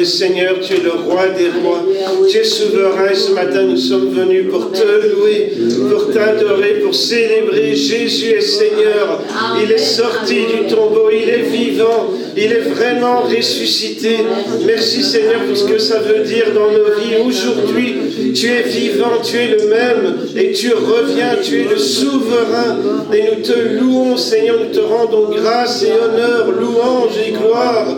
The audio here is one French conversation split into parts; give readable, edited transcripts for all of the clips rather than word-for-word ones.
Seigneur, tu es le roi des rois, tu es souverain et ce matin nous sommes venus pour te louer, pour t'adorer, pour célébrer. Jésus est Seigneur, il est sorti du tombeau, il est vivant, il est vraiment ressuscité. Merci Seigneur pour ce que ça veut dire dans nos vies. Aujourd'hui, tu es vivant, tu es le même et tu reviens, tu es le souverain et nous te louons Seigneur, nous te rendons grâce et honneur, louange et gloire.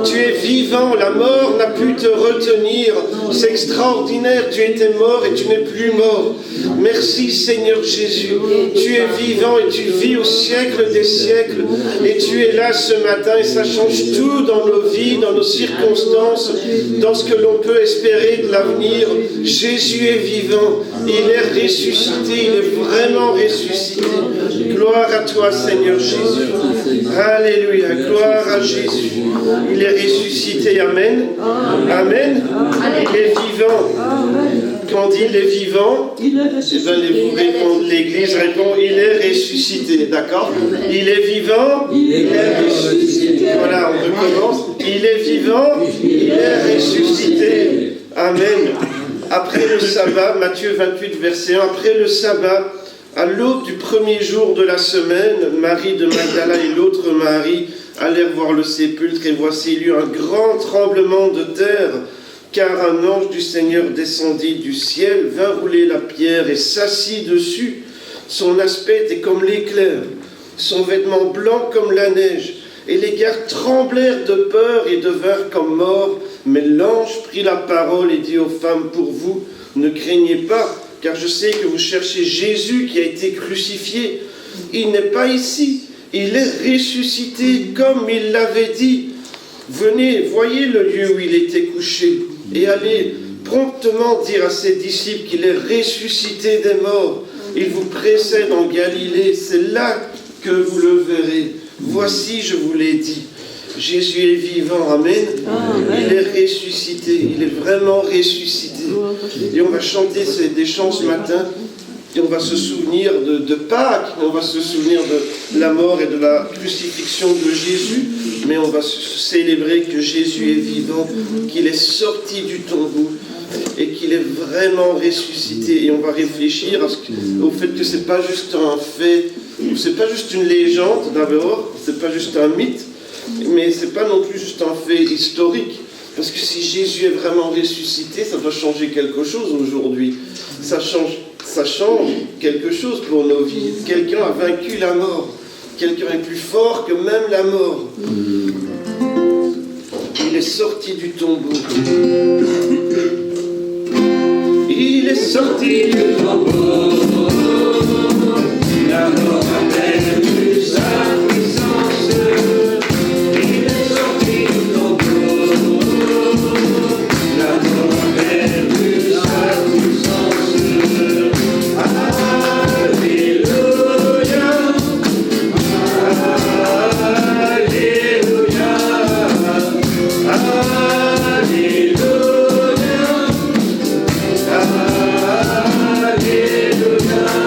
Tu es vivant, la mort n'a pu te retenir. C'est extraordinaire, tu étais mort et tu n'es plus mort. Merci Seigneur Jésus. Tu es vivant et tu vis au siècle des siècles. Et tu es là ce matin et ça change tout dans nos vies, dans nos circonstances, dans ce que l'on peut espérer de l'avenir. Jésus est vivant. Il est ressuscité. Il est vraiment ressuscité. Gloire à toi Seigneur Jésus. Alléluia. Gloire à Jésus. Il est ressuscité. Amen. Amen. Il est vivant. Quand on dit il est vivant, l'Église répond il est ressuscité. D'accord? Il est vivant, il est ressuscité. Voilà, on recommence. Il est vivant, il est ressuscité. Amen. Après le sabbat, Matthieu 28, verset 1, après le sabbat, à l'aube du premier jour de la semaine, Marie de Magdala et l'autre Marie allèrent voir le sépulcre et voici il y eut un grand tremblement de terre, car un ange du Seigneur descendit du ciel, vint rouler la pierre et s'assit dessus. Son aspect était comme l'éclair, son vêtement blanc comme la neige, et les gardes tremblèrent de peur et devinrent comme morts. Mais l'ange prit la parole et dit aux femmes, pour vous, ne craignez pas, car je sais que vous cherchez Jésus qui a été crucifié. Il n'est pas ici, il est ressuscité comme il l'avait dit. Venez, voyez le lieu où il était couché, et allez promptement dire à ses disciples qu'il est ressuscité des morts. Il vous précède en Galilée, c'est là que vous le verrez. Voici, je vous l'ai dit. Jésus est vivant, amen. Amen. Il est ressuscité, il est vraiment ressuscité. Et on va chanter des chants ce matin, et on va se souvenir de Pâques, on va se souvenir de la mort et de la crucifixion de Jésus, mais on va célébrer que Jésus est vivant, qu'il est sorti du tombeau et qu'il est vraiment ressuscité. Et on va réfléchir au fait que ce n'est pas juste un fait, ce n'est pas juste une légende d'abord, ce n'est pas juste un mythe, mais ce n'est pas non plus juste un fait historique. Parce que si Jésus est vraiment ressuscité, ça doit changer quelque chose aujourd'hui. Ça change quelque chose pour nos vies. Quelqu'un a vaincu la mort. Quelqu'un est plus fort que même la mort. Il est sorti du tombeau. Il est sorti du tombeau. La mort a perdu sa puissance. Il est sorti du tombeau. La mort a perdu sa puissance. Alléluia. Alléluia. Alléluia. Alléluia.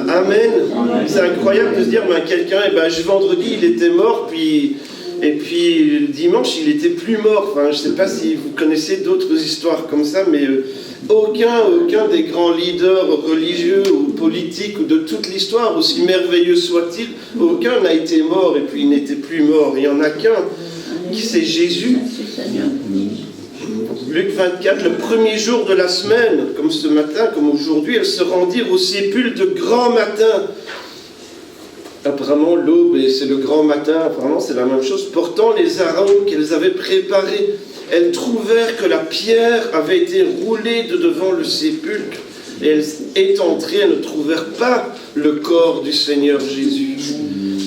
Amen. C'est incroyable de se dire, quelqu'un, vendredi, il était mort, et puis le dimanche, il était plus mort. Enfin, je ne sais pas si vous connaissez d'autres histoires comme ça, mais aucun des grands leaders religieux ou politiques ou de toute l'histoire, aussi merveilleux soit-il, aucun n'a été mort et puis il n'était plus mort. Il n'y en a qu'un, qui c'est Jésus. Luc 24, le premier jour de la semaine, comme ce matin, comme aujourd'hui, elles se rendirent au sépulcre de grand matin. Apparemment, l'aube, et c'est le grand matin, apparemment c'est la même chose, portant les arômes qu'elles avaient préparés. Elles trouvèrent que la pierre avait été roulée de devant le sépulcre, et elles étant entrées, elles ne trouvèrent pas le corps du Seigneur Jésus.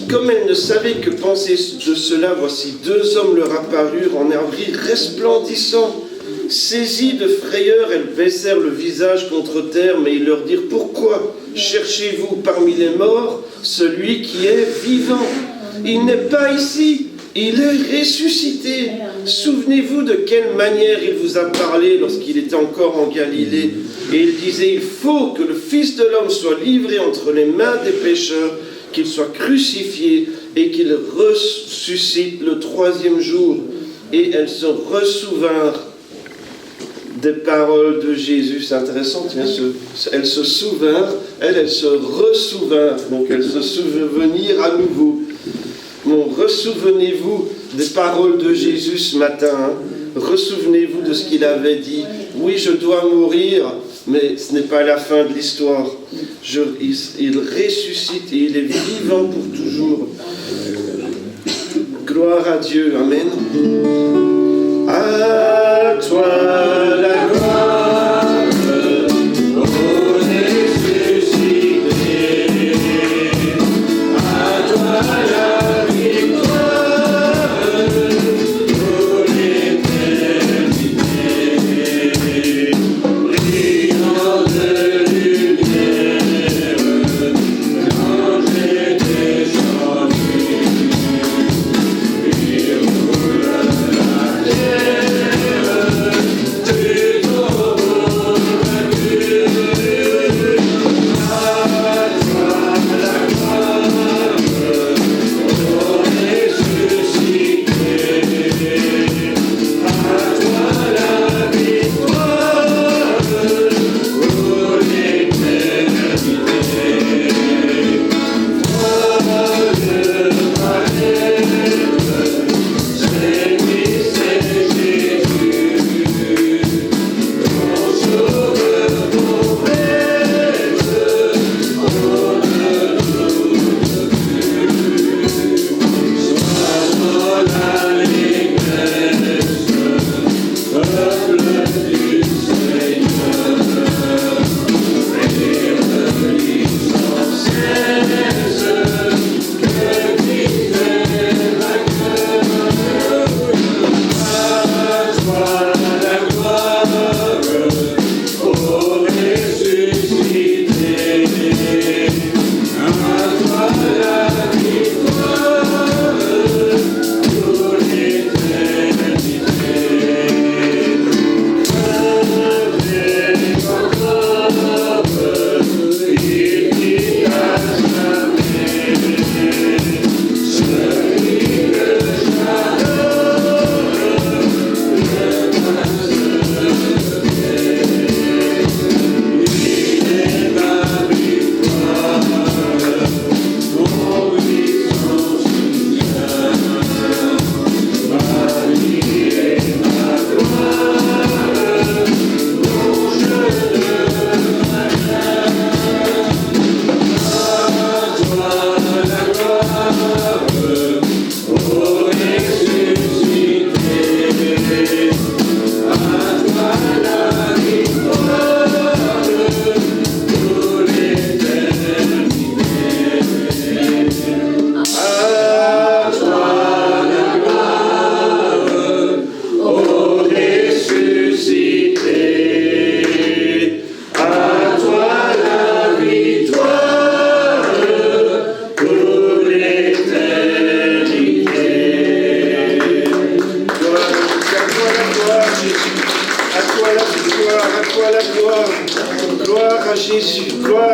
Comme elles ne savaient que penser de cela, voici 2 hommes leur apparurent en avril resplendissants. Saisies de frayeur, elles baissèrent le visage contre terre, mais ils leur dirent: pourquoi cherchez-vous parmi les morts celui qui est vivant? Il n'est pas ici, il est ressuscité. Souvenez-vous de quelle manière il vous a parlé lorsqu'il était encore en Galilée. Et il disait: il faut que le Fils de l'homme soit livré entre les mains des pécheurs, qu'il soit crucifié et qu'il ressuscite le 3e jour. Et elles se ressouvinrent des paroles de Jésus. C'est intéressant, elles se souvinrent, elles se ressouvinrent, donc elles se souvenirent à nouveau. Bon, ressouvenez-vous des paroles de Jésus ce matin, ressouvenez-vous de ce qu'il avait dit. Oui, je dois mourir, mais ce n'est pas la fin de l'histoire. Il ressuscite et il est vivant pour toujours. Gloire à Dieu, amen. À toi la gloire, ô ressuscité, à toi la victoire, pour l'éternité, brillant de lumière, quand j'étais sans lui, il roule la terre.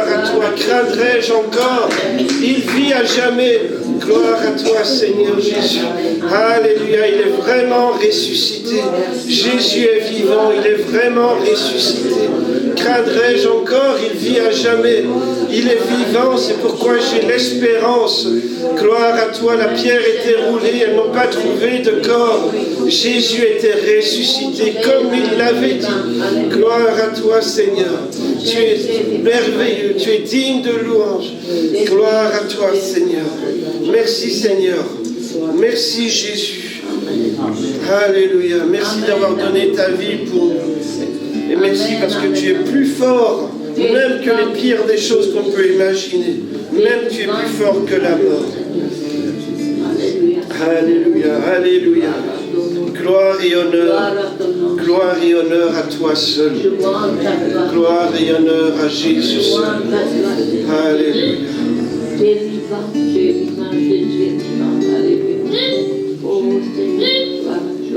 à toi. Craindrai-je encore? Il vit à jamais. Gloire à toi, Seigneur Jésus. Alléluia, il est vraiment ressuscité. Jésus est vivant, il est vraiment ressuscité. Craindrai-je encore? Il vit à jamais. Il est vivant, c'est pourquoi j'ai l'espérance. Gloire à toi, la pierre était roulée, elles n'ont pas trouvé de corps. Jésus était ressuscité comme il l'avait dit. Gloire à toi, Seigneur. Tu es merveilleux, tu es digne de louange. Gloire à toi, Seigneur. Merci, Seigneur. Merci, Jésus. Alléluia. Merci d'avoir donné ta vie pour nous. Et merci parce que tu es plus fort, même que les pires des choses qu'on peut imaginer. Même tu es plus fort que la mort. Alléluia, alléluia. Gloire et honneur à toi seul. Gloire et honneur à Jésus seul. Alléluia.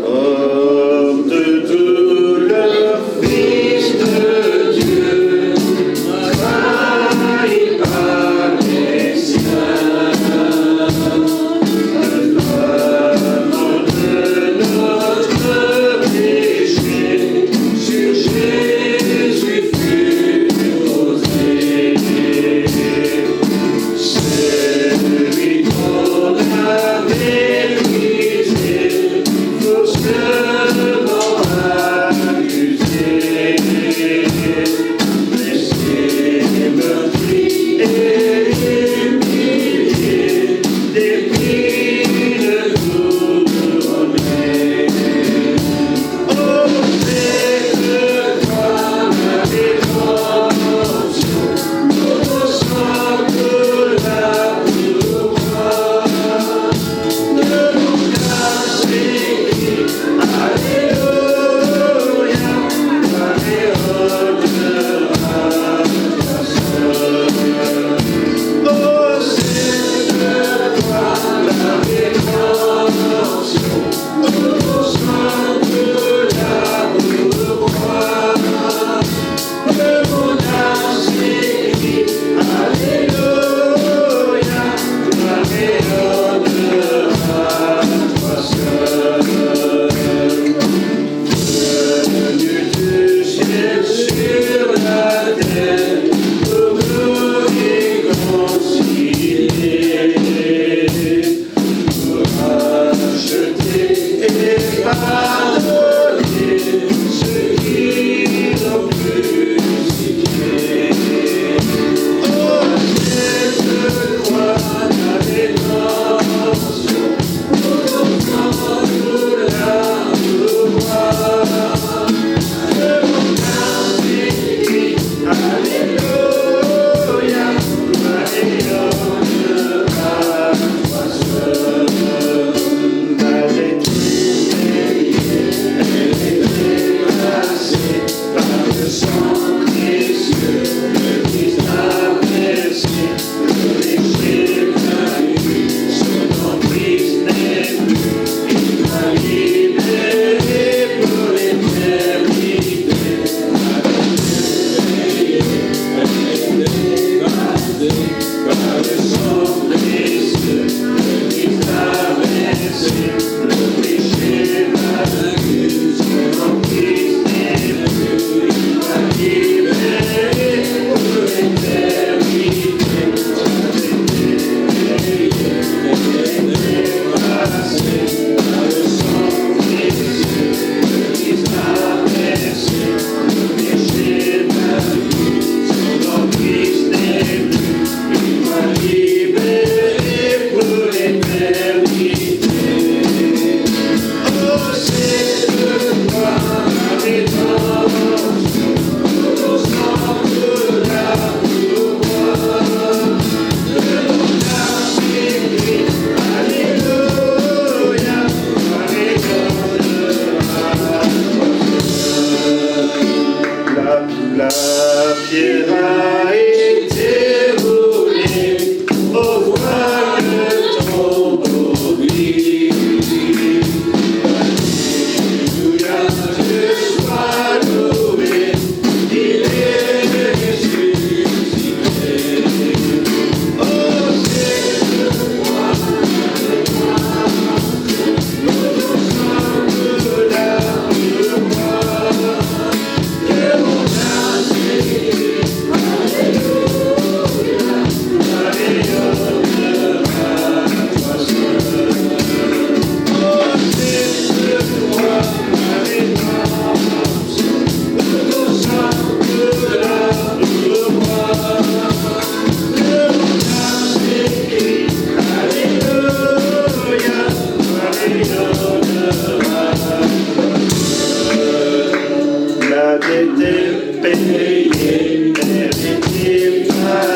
Homme de douleur, Fils de Dieu, trahi par les siens, l'œuvre de notre péché, sur Jésus fut posé. C'est lui qu'on avait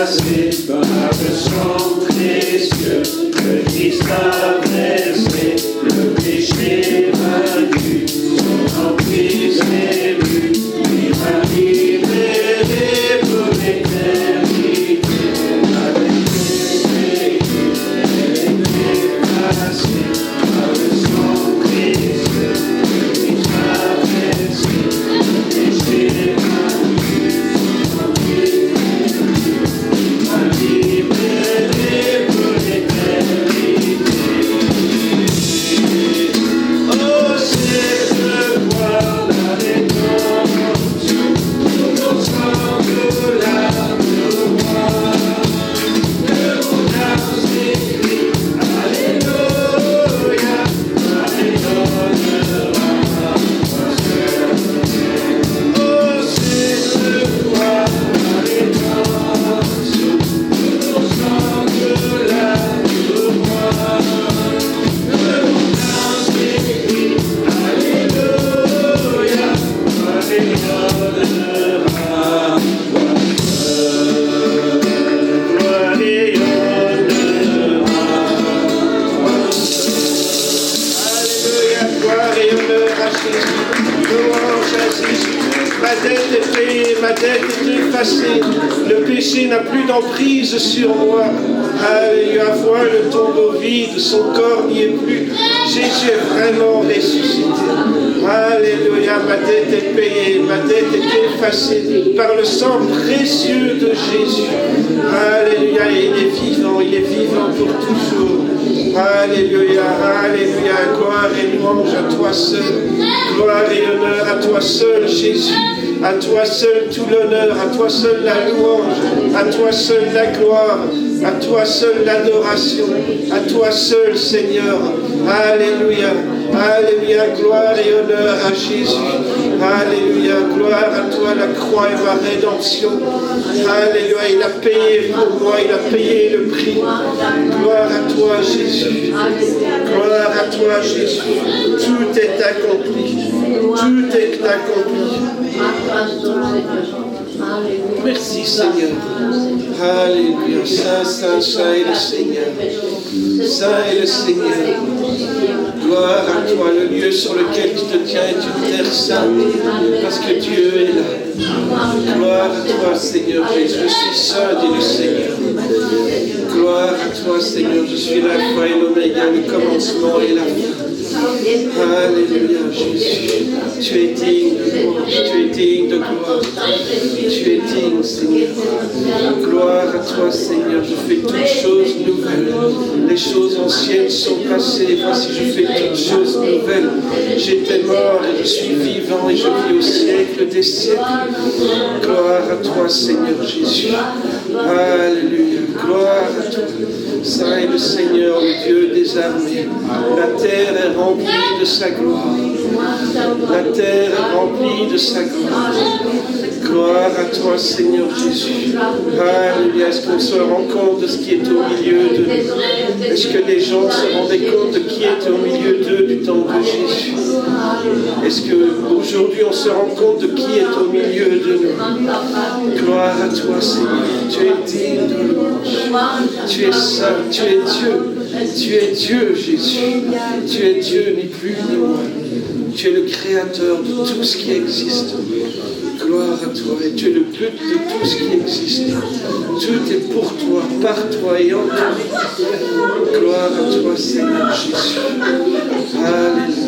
effacé par le sang précieux. Le Christ a versé, le péché vaincu, son emprise est vue, il m'a libéré pour l'éternité. Avec le péché, elle est effacée par le sang précieux. Le Christ a versé, le péché vaincu, son emprise est vue, il m'a libéré pour l'éternité. Oh, c'est de voir la rédemption, nos sanglots-là de roi. Le monde a s'écrit, Alléluia, Alléluia. Oh, c'est de voir la rédemption, nos sanglots-là de roi. Le monde a s'écrit, Alléluia, Alléluia. Gloire et honneur. Alléluia, gloire et honneur à Jésus. Louange à Jésus. Ma dette est payée, ma dette est effacée. Le péché n'a plus d'emprise sur moi. Alléluia, vois le tombeau vide, son corps n'y est plus. Jésus est vraiment ressuscité. Alléluia, ma dette est payée, ma dette est effacée par le sang précieux de Jésus. Alléluia, il est vivant pour toujours. Alléluia, alléluia, gloire et louange à toi seul. Gloire et honneur à toi seul, Jésus. À toi seul tout l'honneur, à toi seul la louange, à toi seul la gloire, à toi seul l'adoration, à toi seul, Seigneur. Alléluia, alléluia, gloire et honneur à Jésus. Alléluia, gloire à toi, la croix et ma rédemption. Alléluia, il a payé pour moi, il a payé le prix. Gloire à toi, Jésus. Gloire à toi, Jésus. Tout est accompli. Tout est accompli. Merci, Seigneur. Alléluia. Saint, Saint, Saint est le Seigneur. Saint est le Seigneur. Gloire à toi, le lieu sur lequel tu te tiens est une terre sainte, parce que Dieu est là. Gloire à toi, Seigneur Jésus. Je suis saint, dit le Seigneur. Gloire à toi, Seigneur. Je suis l'alpha et l'oméga, le commencement et la fin. Alléluia, Jésus. Tu es digne de louange, tu es digne de gloire. Tu es digne, Seigneur. Gloire à toi, Seigneur. Je fais toutes choses nouvelles. Les choses anciennes sont passées. Voici, je fais toutes choses nouvelles. J'étais mort et je suis vivant et je vis au siècle des siècles. Gloire à toi, Seigneur Jésus. Alléluia. Gloire à toi. Saint est le Seigneur, le Dieu des armées. La terre est remplie de sa gloire. La terre est remplie de sa gloire. Gloire à toi, Seigneur Jésus. Alléluia. Est-ce qu'on se rend compte de ce qui est au milieu de nous? Est-ce que les gens se rendaient compte de qui est au milieu d'eux du temps de Jésus? Est-ce qu'aujourd'hui on se rend compte de qui est au milieu de nous? Gloire à toi, Seigneur. Tu es digne de louange. Tu es saint. Tu es Dieu. Tu es Dieu, Jésus. Tu es Dieu, ni plus ni moins. Tu es le créateur de tout ce qui existe. Gloire à toi. Et tu es le but de tout ce qui existe. Tout est pour toi, par toi et en toi. Gloire à toi, Seigneur Jésus. Alléluia.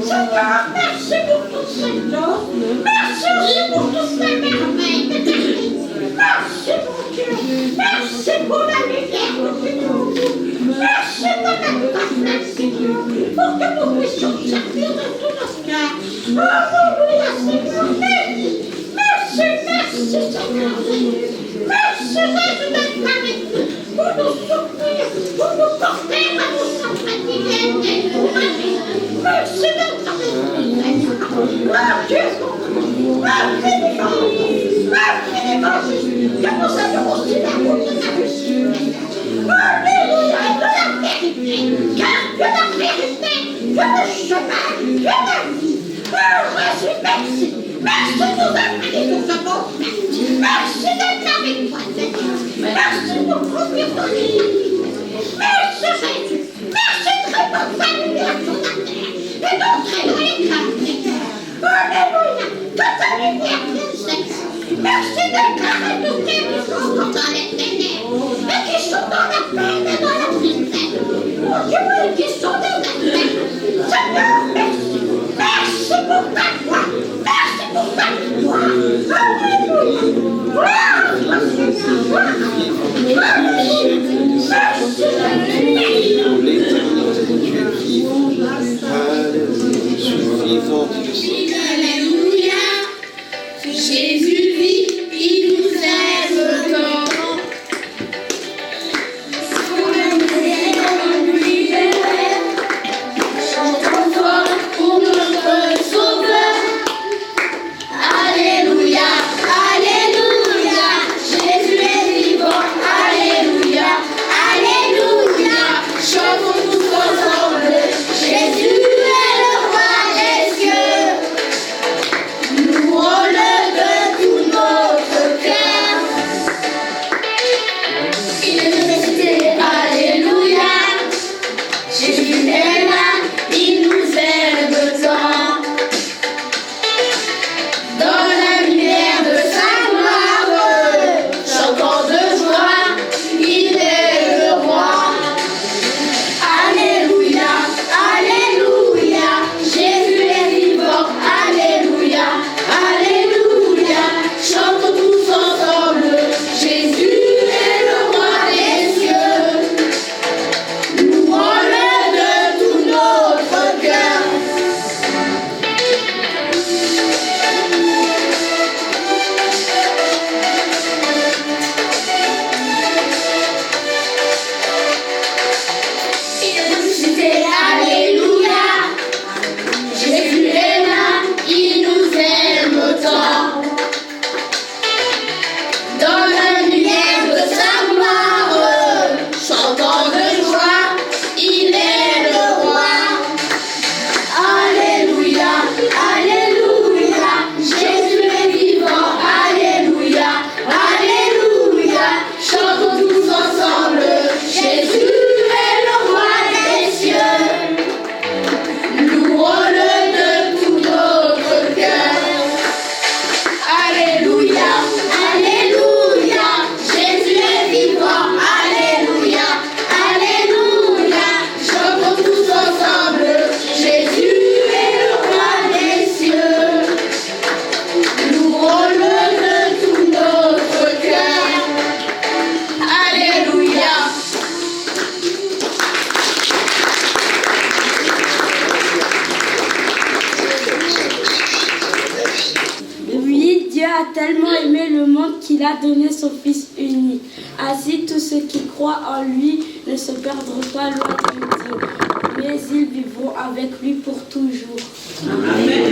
Seigneur, merci pour tout Seigneur. Merci pour toutes les merveilles de ta vie. Merci mon Dieu. Merci pour la lumière que tu nous ouvres. Merci pour notre grâce, Seigneur. Pour que nous puissions servir de tout notre cœur. Alléluia, Seigneur. Merci, merci, Seigneur. Merci d'être avec nous. Pour nous soutenir, pour nous porter à notre fatigué. Merci d'être avec nous, Seigneur. Infiniment, Jésus, que nous ayons aussi la route de la réussite. donné son Fils unique. Ainsi, tous ceux qui croient en lui ne se perdront pas loin de Dieu, mais ils vivront avec lui pour toujours. Amen.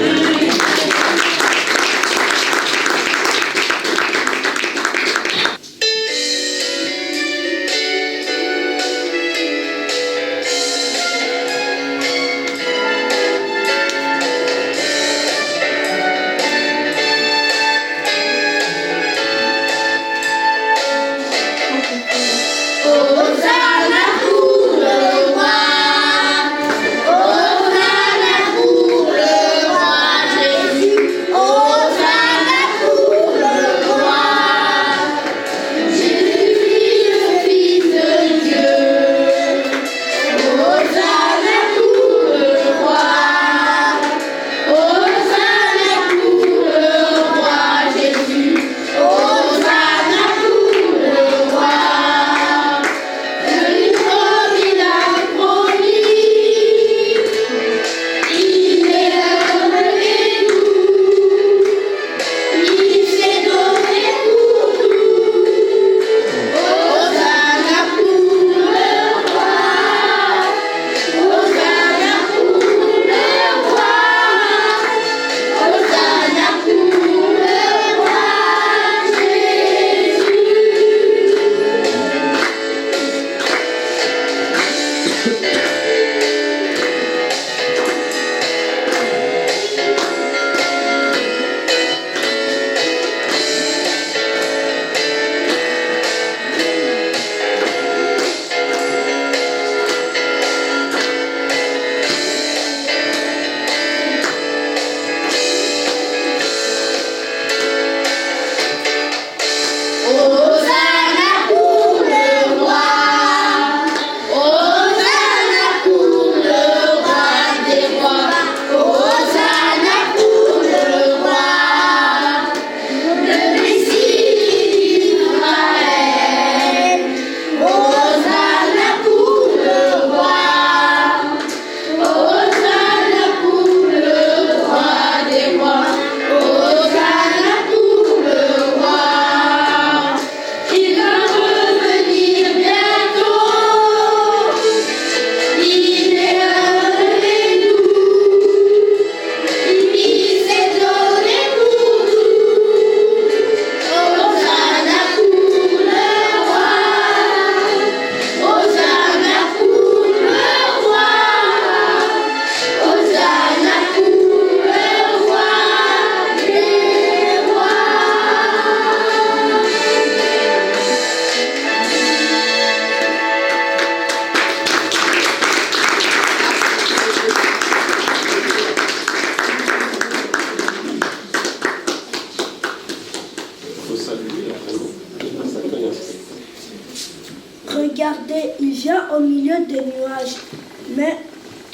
Regardez, il vient au milieu des nuages,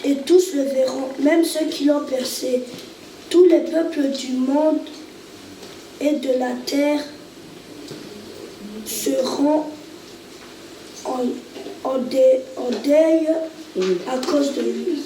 et tous le verront, même ceux qui l'ont percé. Tous les peuples du monde et de la terre seront en deuil à cause de lui.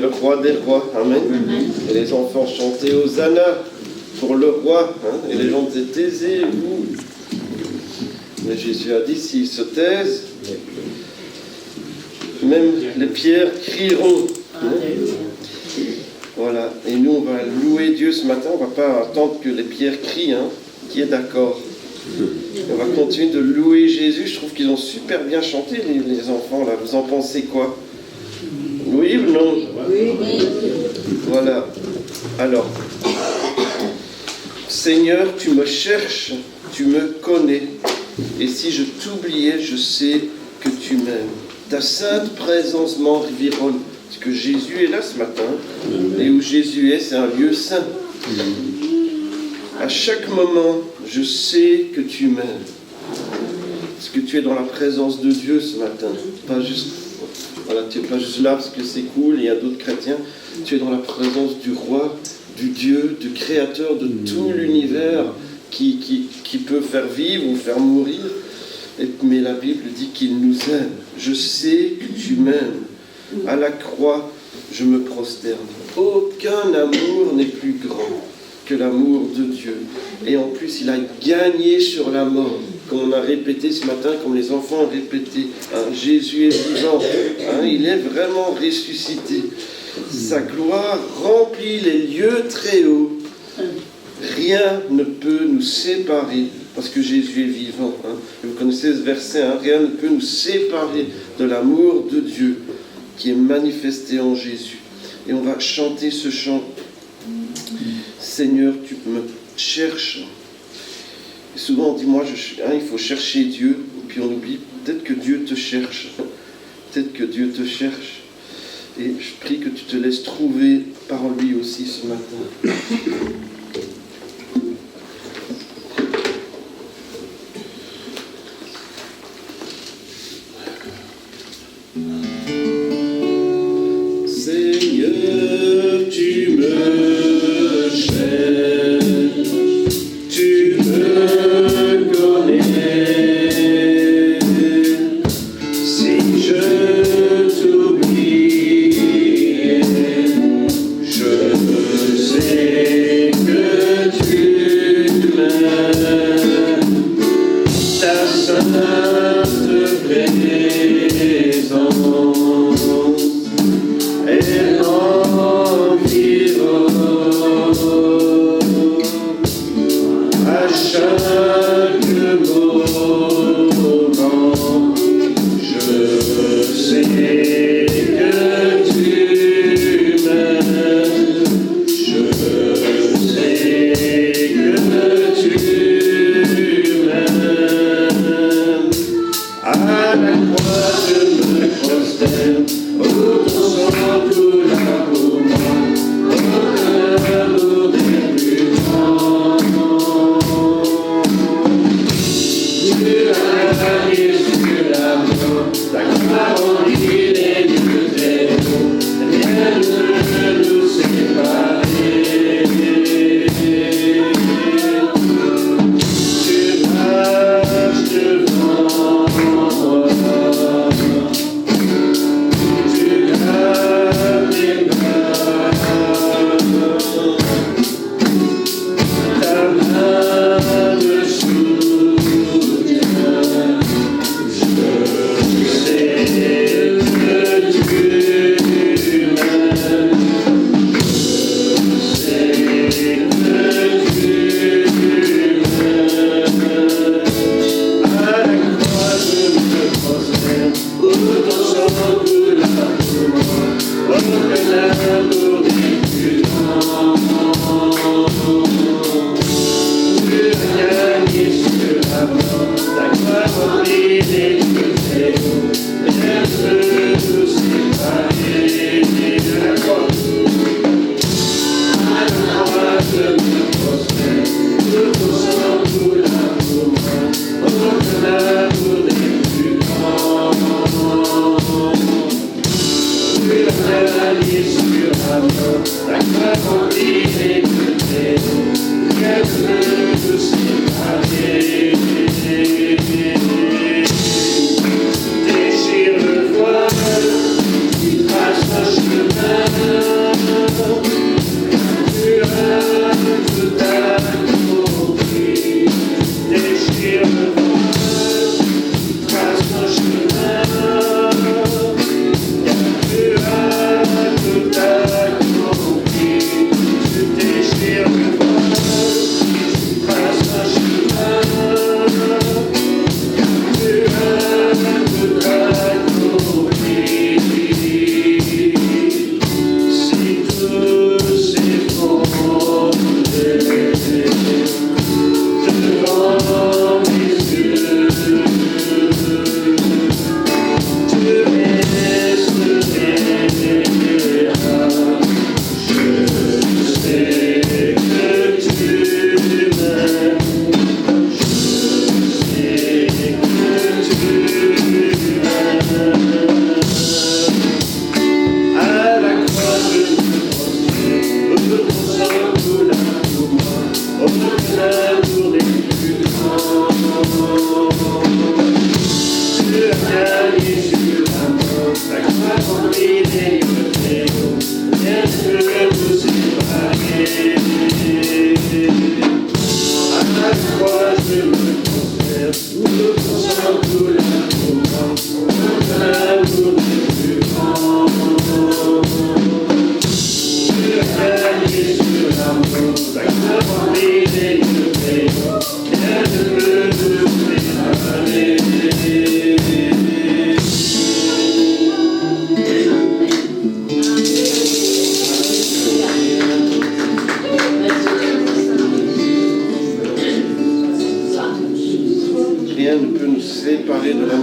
Le roi des rois, amen. Et les enfants chantaient Hosanna pour le roi, hein, et les gens disaient taisez-vous. Mais Jésus a dit s'ils se taisent, même les pierres crieront. Hein. Voilà, et nous on va louer Dieu ce matin, on ne va pas attendre que les pierres crient, hein. Qui est d'accord? On va continuer de louer Jésus. Je trouve qu'ils ont super bien chanté les enfants là, vous en pensez quoi? Oui ou non? Oui. Voilà. Alors, Seigneur, tu me cherches, tu me connais. Et si je t'oubliais, je sais que tu m'aimes. Ta sainte présence m'environne. Parce que Jésus est là ce matin. Et où Jésus est, c'est un lieu saint. À chaque moment, je sais que tu m'aimes. Est-ce que tu es dans la présence de Dieu ce matin? Pas juste, voilà, tu n'es pas juste là parce que c'est cool, il y a d'autres chrétiens. Tu es dans la présence du roi, du Dieu, du créateur de tout l'univers qui peut faire vivre ou faire mourir. Mais la Bible dit qu'il nous aime. Je sais que tu m'aimes. À la croix, je me prosterne. Aucun amour n'est plus grand que l'amour de Dieu. Et en plus, il a gagné sur la mort. Comme on a répété ce matin, comme les enfants ont répété, hein, Jésus est vivant. Hein, il est vraiment ressuscité. Sa gloire remplit les lieux très hauts. Rien ne peut nous séparer, parce que Jésus est vivant. Hein. Vous connaissez ce verset, hein, rien ne peut nous séparer de l'amour de Dieu qui est manifesté en Jésus. Et on va chanter ce chant. Seigneur, tu me cherches. Et souvent on dit, il faut chercher Dieu, et puis on oublie, peut-être que Dieu te cherche. Peut-être que Dieu te cherche. Et je prie que tu te laisses trouver par lui aussi ce matin. Seigneur, tu me cherches, tu me connais. Si je t'oublie, je sais que tu m'aimes. Ta sainte présence est en vivant à chaque moment. Je sais que tu m'aimes. Je sais que tu m'aimes. À la croix je me prosterne. Oh, ton sang coula pour moi. Aucun amour n'est plus grand. Tu as gagné sur la mort. Ta gloire remplit les lieux très hauts. Rien ne peut nous séparer. Tu marches devant moi. Tu as des bras. Ta main me soutient. Je sais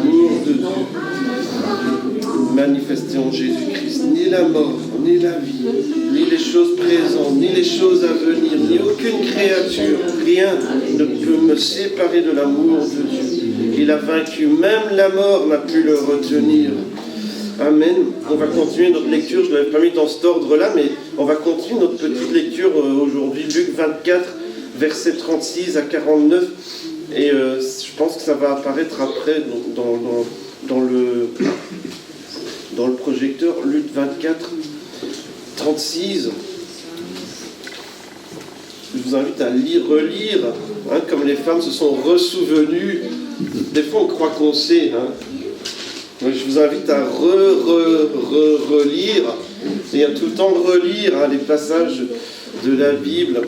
l'amour de Dieu manifesté en Jésus-Christ. Ni la mort, ni la vie, ni les choses présentes, ni les choses à venir, ni aucune créature, rien ne peut me séparer de l'amour de Dieu. Il a vaincu, même la mort n'a pu le retenir. Amen. On va continuer notre lecture, je ne l'avais pas mis dans cet ordre-là, mais on va continuer notre petite lecture aujourd'hui, Luc 24, versets 36 à 49, et je pense que ça va apparaître après dans le projecteur, Luc 24, 36. Je vous invite à relire, hein, comme les femmes se sont ressouvenues. Des fois, on croit qu'on sait. Hein. Je vous invite à relire, et à tout le temps relire hein, les passages de la Bible,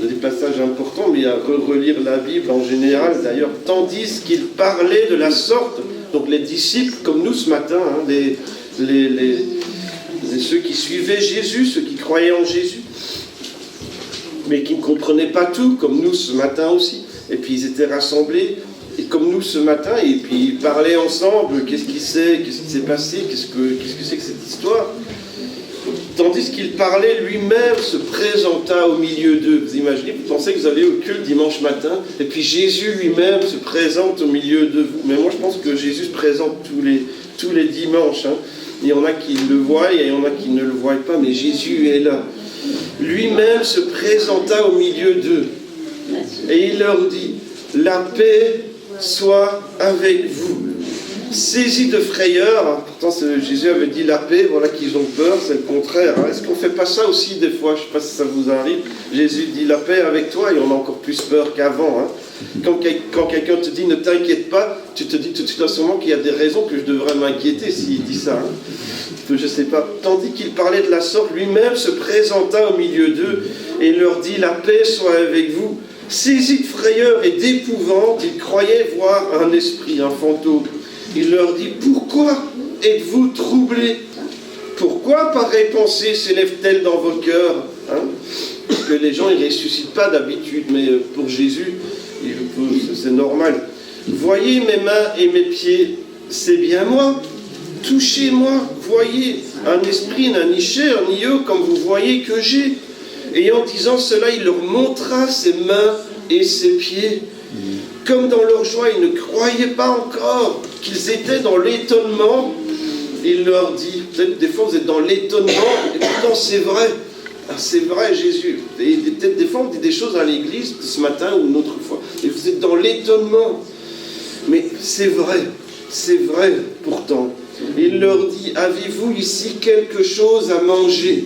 des passages importants, mais à relire la Bible en général, d'ailleurs, tandis qu'il parlait de la sorte. Donc les disciples, comme nous ce matin, hein, ceux qui suivaient Jésus, ceux qui croyaient en Jésus, mais qui ne comprenaient pas tout, comme nous ce matin aussi. Et puis ils étaient rassemblés, et comme nous ce matin, et puis ils parlaient ensemble, qu'est-ce qui s'est passé, qu'est-ce que c'est que cette histoire. Tandis qu'il parlait, lui-même se présenta au milieu d'eux. Vous imaginez, vous pensez que vous allez au culte dimanche matin, et puis Jésus lui-même se présente au milieu de vous. Mais moi je pense que Jésus se présente tous les dimanches. Hein. Il y en a qui le voient, et il y en a qui ne le voient pas, mais Jésus est là. Lui-même se présenta au milieu d'eux. Et il leur dit, la paix soit avec vous. Saisis de frayeur, pourtant Jésus avait dit la paix, voilà qu'ils ont peur, c'est le contraire. Est-ce qu'on ne fait pas ça aussi des fois? Je ne sais pas si ça vous arrive. Jésus dit la paix avec toi et on a encore plus peur qu'avant. Hein. Quand quelqu'un te dit ne t'inquiète pas, tu te dis tout de suite à ce moment qu'il y a des raisons que je devrais m'inquiéter s'il dit ça. Hein. Je ne sais pas. Tandis qu'il parlait de la sorte, lui-même se présenta au milieu d'eux et leur dit la paix soit avec vous. Saisis de frayeur et d'épouvante, ils croyaient voir un esprit, un fantôme. Il leur dit, pourquoi êtes-vous troublés? Pourquoi pareille pensée s'élève-t-elle dans vos cœurs? Hein? Parce que les gens, ils ne ressuscitent pas d'habitude, mais pour Jésus, c'est normal. Voyez mes mains et mes pieds, c'est bien moi. Touchez-moi, voyez, un esprit n'a ni chair ni os comme vous voyez que j'ai. Et en disant cela, il leur montra ses mains et ses pieds. Comme dans leur joie, ils ne croyaient pas encore qu'ils étaient dans l'étonnement. Il leur dit, peut-être des fois vous êtes dans l'étonnement, et pourtant c'est vrai. Ah, c'est vrai Jésus. Et peut-être des fois on dit des choses à l'église ce matin ou une autre fois. Et vous êtes dans l'étonnement. Mais c'est vrai pourtant. Il leur dit, avez-vous ici quelque chose à manger?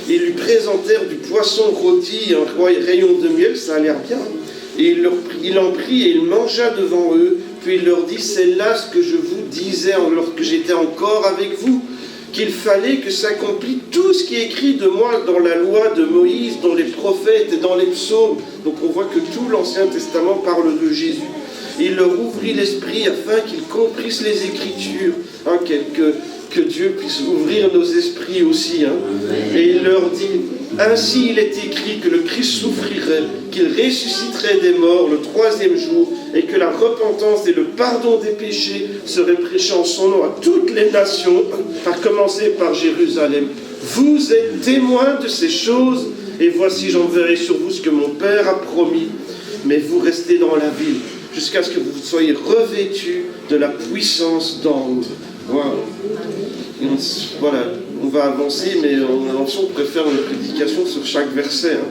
Ils lui présentèrent du poisson rôti et un rayon de miel, ça a l'air bien. Et il en prit et il mangea devant eux. Puis il leur dit, c'est là ce que je vous disais lorsque j'étais encore avec vous, qu'il fallait que s'accomplisse tout ce qui est écrit de moi dans la loi de Moïse, dans les prophètes et dans les psaumes. Donc on voit que tout l'Ancien Testament parle de Jésus. Il leur ouvrit l'esprit afin qu'ils comprissent les Écritures. Hein, que Dieu puisse ouvrir nos esprits aussi. Hein. Et il leur dit, ainsi il est écrit que le Christ souffrirait, qu'il ressusciterait des morts le 3e jour, et que la repentance et le pardon des péchés seraient prêchés en son nom à toutes les nations, à commencer par Jérusalem. Vous êtes témoins de ces choses, et voici j'enverrai sur vous ce que mon Père a promis. Mais vous restez dans la ville, jusqu'à ce que vous soyez revêtus de la puissance d'en haut. Voilà, on va avancer, mais on préfère une prédication sur chaque verset. Hein.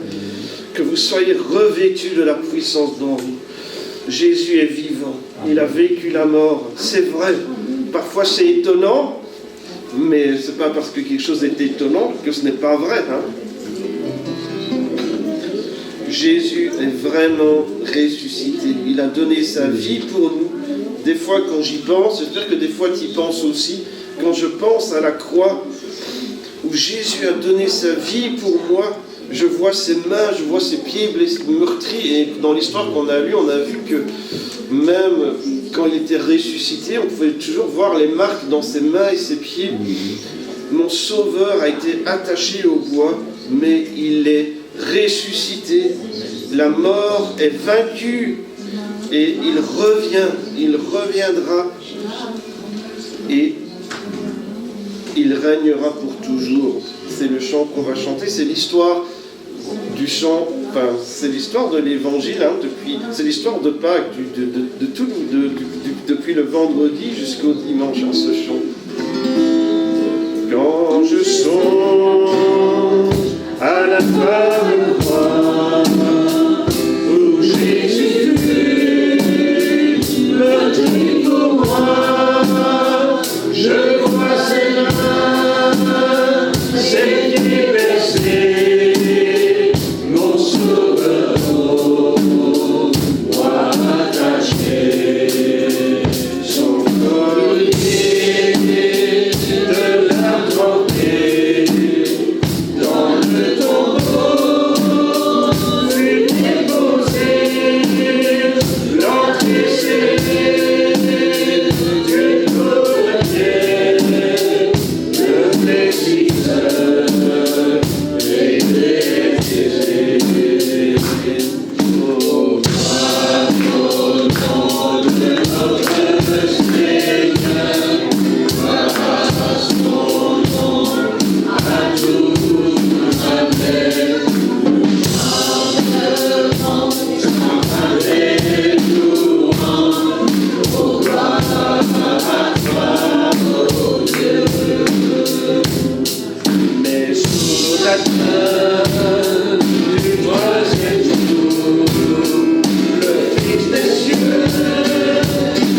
Que vous soyez revêtus de la puissance d'en haut. Jésus est vivant, il a vécu la mort, c'est vrai. Parfois c'est étonnant, mais c'est pas parce que quelque chose est étonnant que ce n'est pas vrai. Hein. Jésus est vraiment ressuscité. Il a donné sa vie pour nous. Des fois, quand j'y pense, j'espère que des fois tu y penses aussi, quand je pense à la croix, où Jésus a donné sa vie pour moi, je vois ses mains, je vois ses pieds meurtris. Et dans l'histoire qu'on a lue, on a vu que même quand il était ressuscité, on pouvait toujours voir les marques dans ses mains et ses pieds. Mon sauveur a été attaché au bois, mais il est ressuscité. La mort est vaincue. et il reviendra et il régnera pour toujours. C'est le chant qu'on va chanter, c'est l'histoire du chant, enfin c'est l'histoire de l'évangile, hein, c'est l'histoire de Pâques, depuis le vendredi jusqu'au dimanche, hein, ce chant. Quand je songe à la fin de croix, où Jésus meurtrit pour moi, je vois ses mains, ses pieds percés, mon sauveur moi attaché, son collier de la trempée dans le tombeau fut déposé, l'entrée scellée d'une colombière, le Méditeur et baptisé. Au nom de notre Seigneur, grâce son nom à tous. Amen. Mais sous la table du troisième jour, le Fils des cieux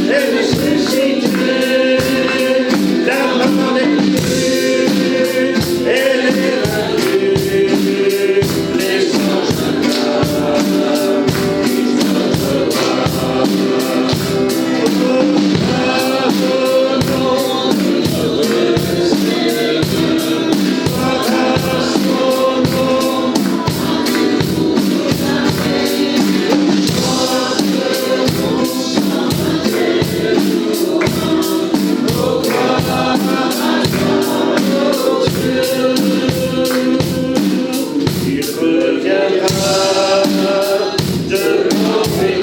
est ressuscité, la mort n'est plus, elle est vaincue, les anges acclament notre roi. Au nom de notre Seigneur, grâce au nom. Il reviendra de l'enfer,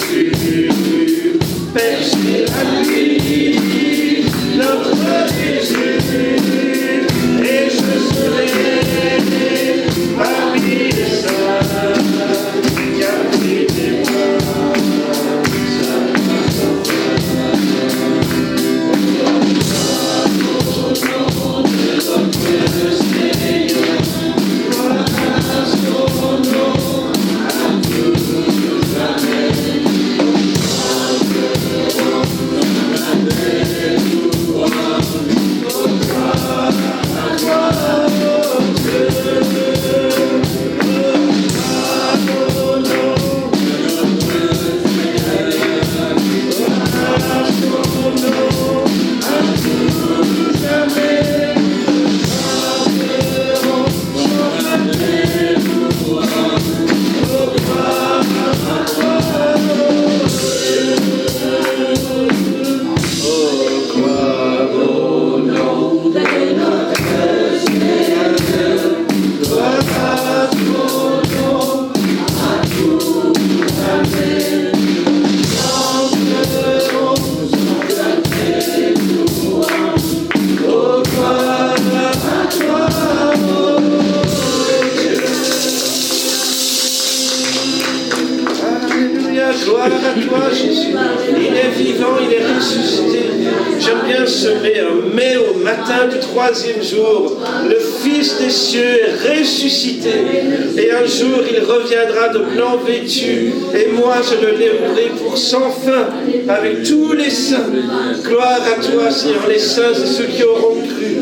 percer la nuit, notre Jésus, et je serai parmi les saints, garder tes bras, Alléluia, gloire à toi Jésus. Il est vivant, il est ressuscité. J'aime bien ce mais au matin du troisième jour, le Fils des cieux est ressuscité. Et un jour, il reviendra de blanc vêtu. Et moi, je le lèverai pour sans fin avec tous les saints. Gloire à toi, Seigneur, les saints et ceux qui auront cru.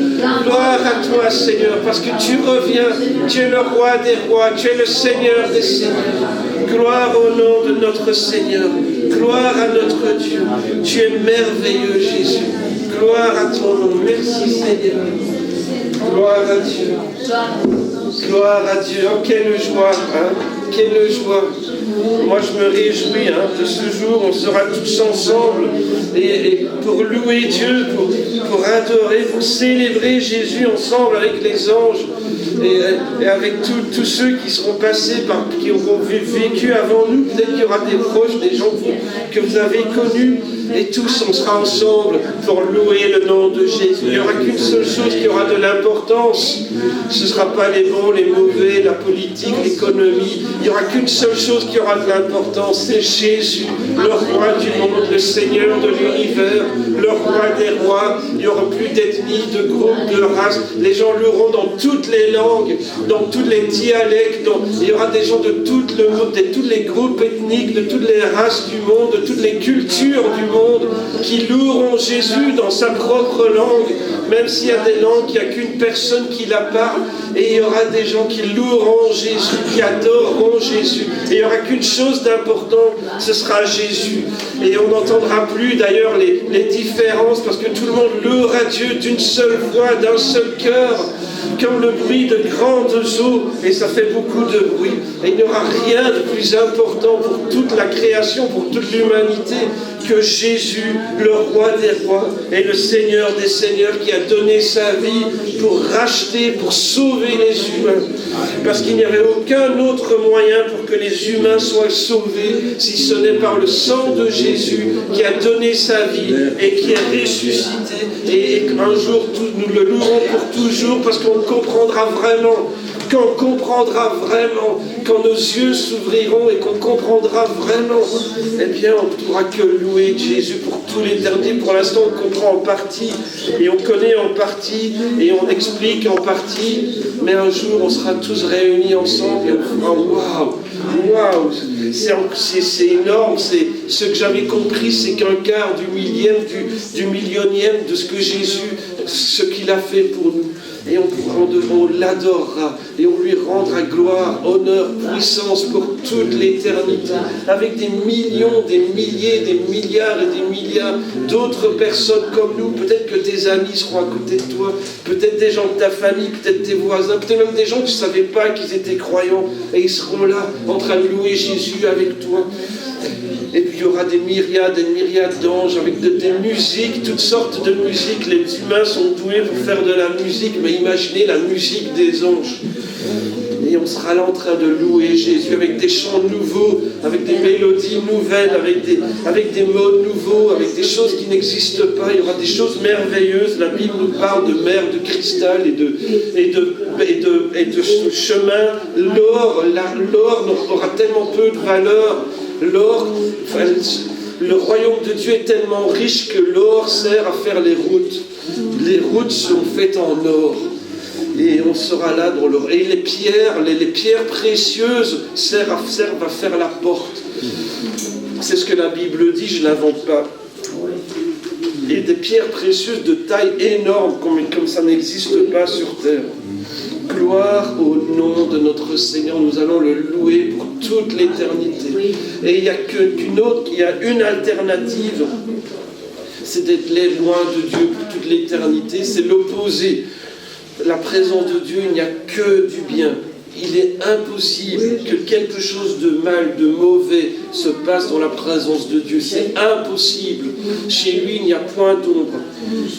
Gloire à toi, Seigneur, parce que tu reviens. Tu es le roi des rois, tu es le Seigneur des seigneurs. Gloire au nom de notre Seigneur. Gloire à notre Dieu. Tu es merveilleux, Jésus. Gloire à ton nom. Merci, Seigneur. Gloire à Dieu. Gloire à Dieu. Oh, quelle joie, hein? Quelle joie. Moi, je me réjouis de ce jour. On sera tous ensemble et pour louer Dieu, pour adorer, pour célébrer Jésus ensemble avec les anges. Et avec tous ceux qui seront passés, qui auront vécu avant nous, peut-être qu'il y aura des proches, des gens que vous avez connus, et tous on sera ensemble pour louer le nom de Jésus. Il n'y aura qu'une seule chose qui aura de l'importance. Ce ne sera pas les bons, les mauvais, la politique, l'économie. Il n'y aura qu'une seule chose qui aura de l'importance, c'est Jésus, le roi du monde, le Seigneur de l'univers, le roi des rois. Il n'y aura plus d'ethnie, de groupe, de race. Les gens loueront dans toutes les langues, dans tous les dialectes. Il y aura des gens de tout le monde, de tous les groupes ethniques, de toutes les races du monde, de toutes les cultures du monde, qui loueront Jésus dans sa propre langue, même s'il y a des langues, il n'y a qu'une personne qui la parle, et il y aura des gens qui loueront Jésus, qui adoreront Jésus, et il n'y aura qu'une chose d'important, ce sera Jésus. Et on n'entendra plus d'ailleurs les différences, parce que tout le monde louera Dieu d'une seule voix, d'un seul cœur, comme le bruit de grandes eaux, et ça fait beaucoup de bruit. Et il n'y aura rien de plus important pour toute la création, pour toute l'humanité, que Jésus, le roi des rois, et le Seigneur des seigneurs, qui a donné sa vie pour racheter, pour sauver les humains. Parce qu'il n'y avait aucun autre moyen pour que les humains soient sauvés, si ce n'est par le sang de Jésus, qui a donné sa vie et qui est ressuscité. Et un jour, nous le louerons pour toujours, parce qu'on comprendra vraiment. Quand on comprendra vraiment, quand nos yeux s'ouvriront et qu'on comprendra vraiment, eh bien on ne pourra que louer Jésus pour tout l'éternité. Pour l'instant on comprend en partie, et on connaît en partie, et on explique en partie, mais un jour on sera tous réunis ensemble et on fera waouh, c'est énorme, c'est ce que j'avais compris, c'est qu'un quart du millième, du millionième de ce que Jésus, ce qu'il a fait pour nous. Et on l'adorera, et on lui rendra gloire, honneur, puissance pour toute l'éternité, avec des millions, des milliers, des milliards et des milliards d'autres personnes comme nous. Peut-être que tes amis seront à côté de toi, peut-être des gens de ta famille, peut-être tes voisins, peut-être même des gens que tu ne savais pas qu'ils étaient croyants, et ils seront là en train de louer Jésus avec toi. Et puis il y aura des myriades et des myriades d'anges avec des musiques, toutes sortes de musiques. Les humains sont doués pour faire de la musique, mais imaginez la musique des anges. Et on sera là en train de louer Jésus avec des chants nouveaux, avec des mélodies nouvelles, avec des mots nouveaux, avec des choses qui n'existent pas. Il y aura des choses merveilleuses. La Bible nous parle de mer de cristal et de chemin. L'or aura tellement peu de valeur. L'or, le royaume de Dieu est tellement riche que l'or sert à faire les routes. Les routes sont faites en or. Et on sera là dans l'or. Et les pierres précieuses servent à faire la porte. C'est ce que la Bible dit, je ne l'invente pas. Et des pierres précieuses de taille énorme, comme ça n'existe pas sur terre. Gloire au nom de notre Seigneur, nous allons le louer pour toute l'éternité. Et il n'y a une alternative, c'est d'être loin de Dieu pour toute l'éternité, c'est l'opposé. La présence de Dieu, il n'y a que du bien. Il est impossible que quelque chose de mal, de mauvais se passe dans la présence de Dieu. C'est impossible. Chez lui, il n'y a point d'ombre.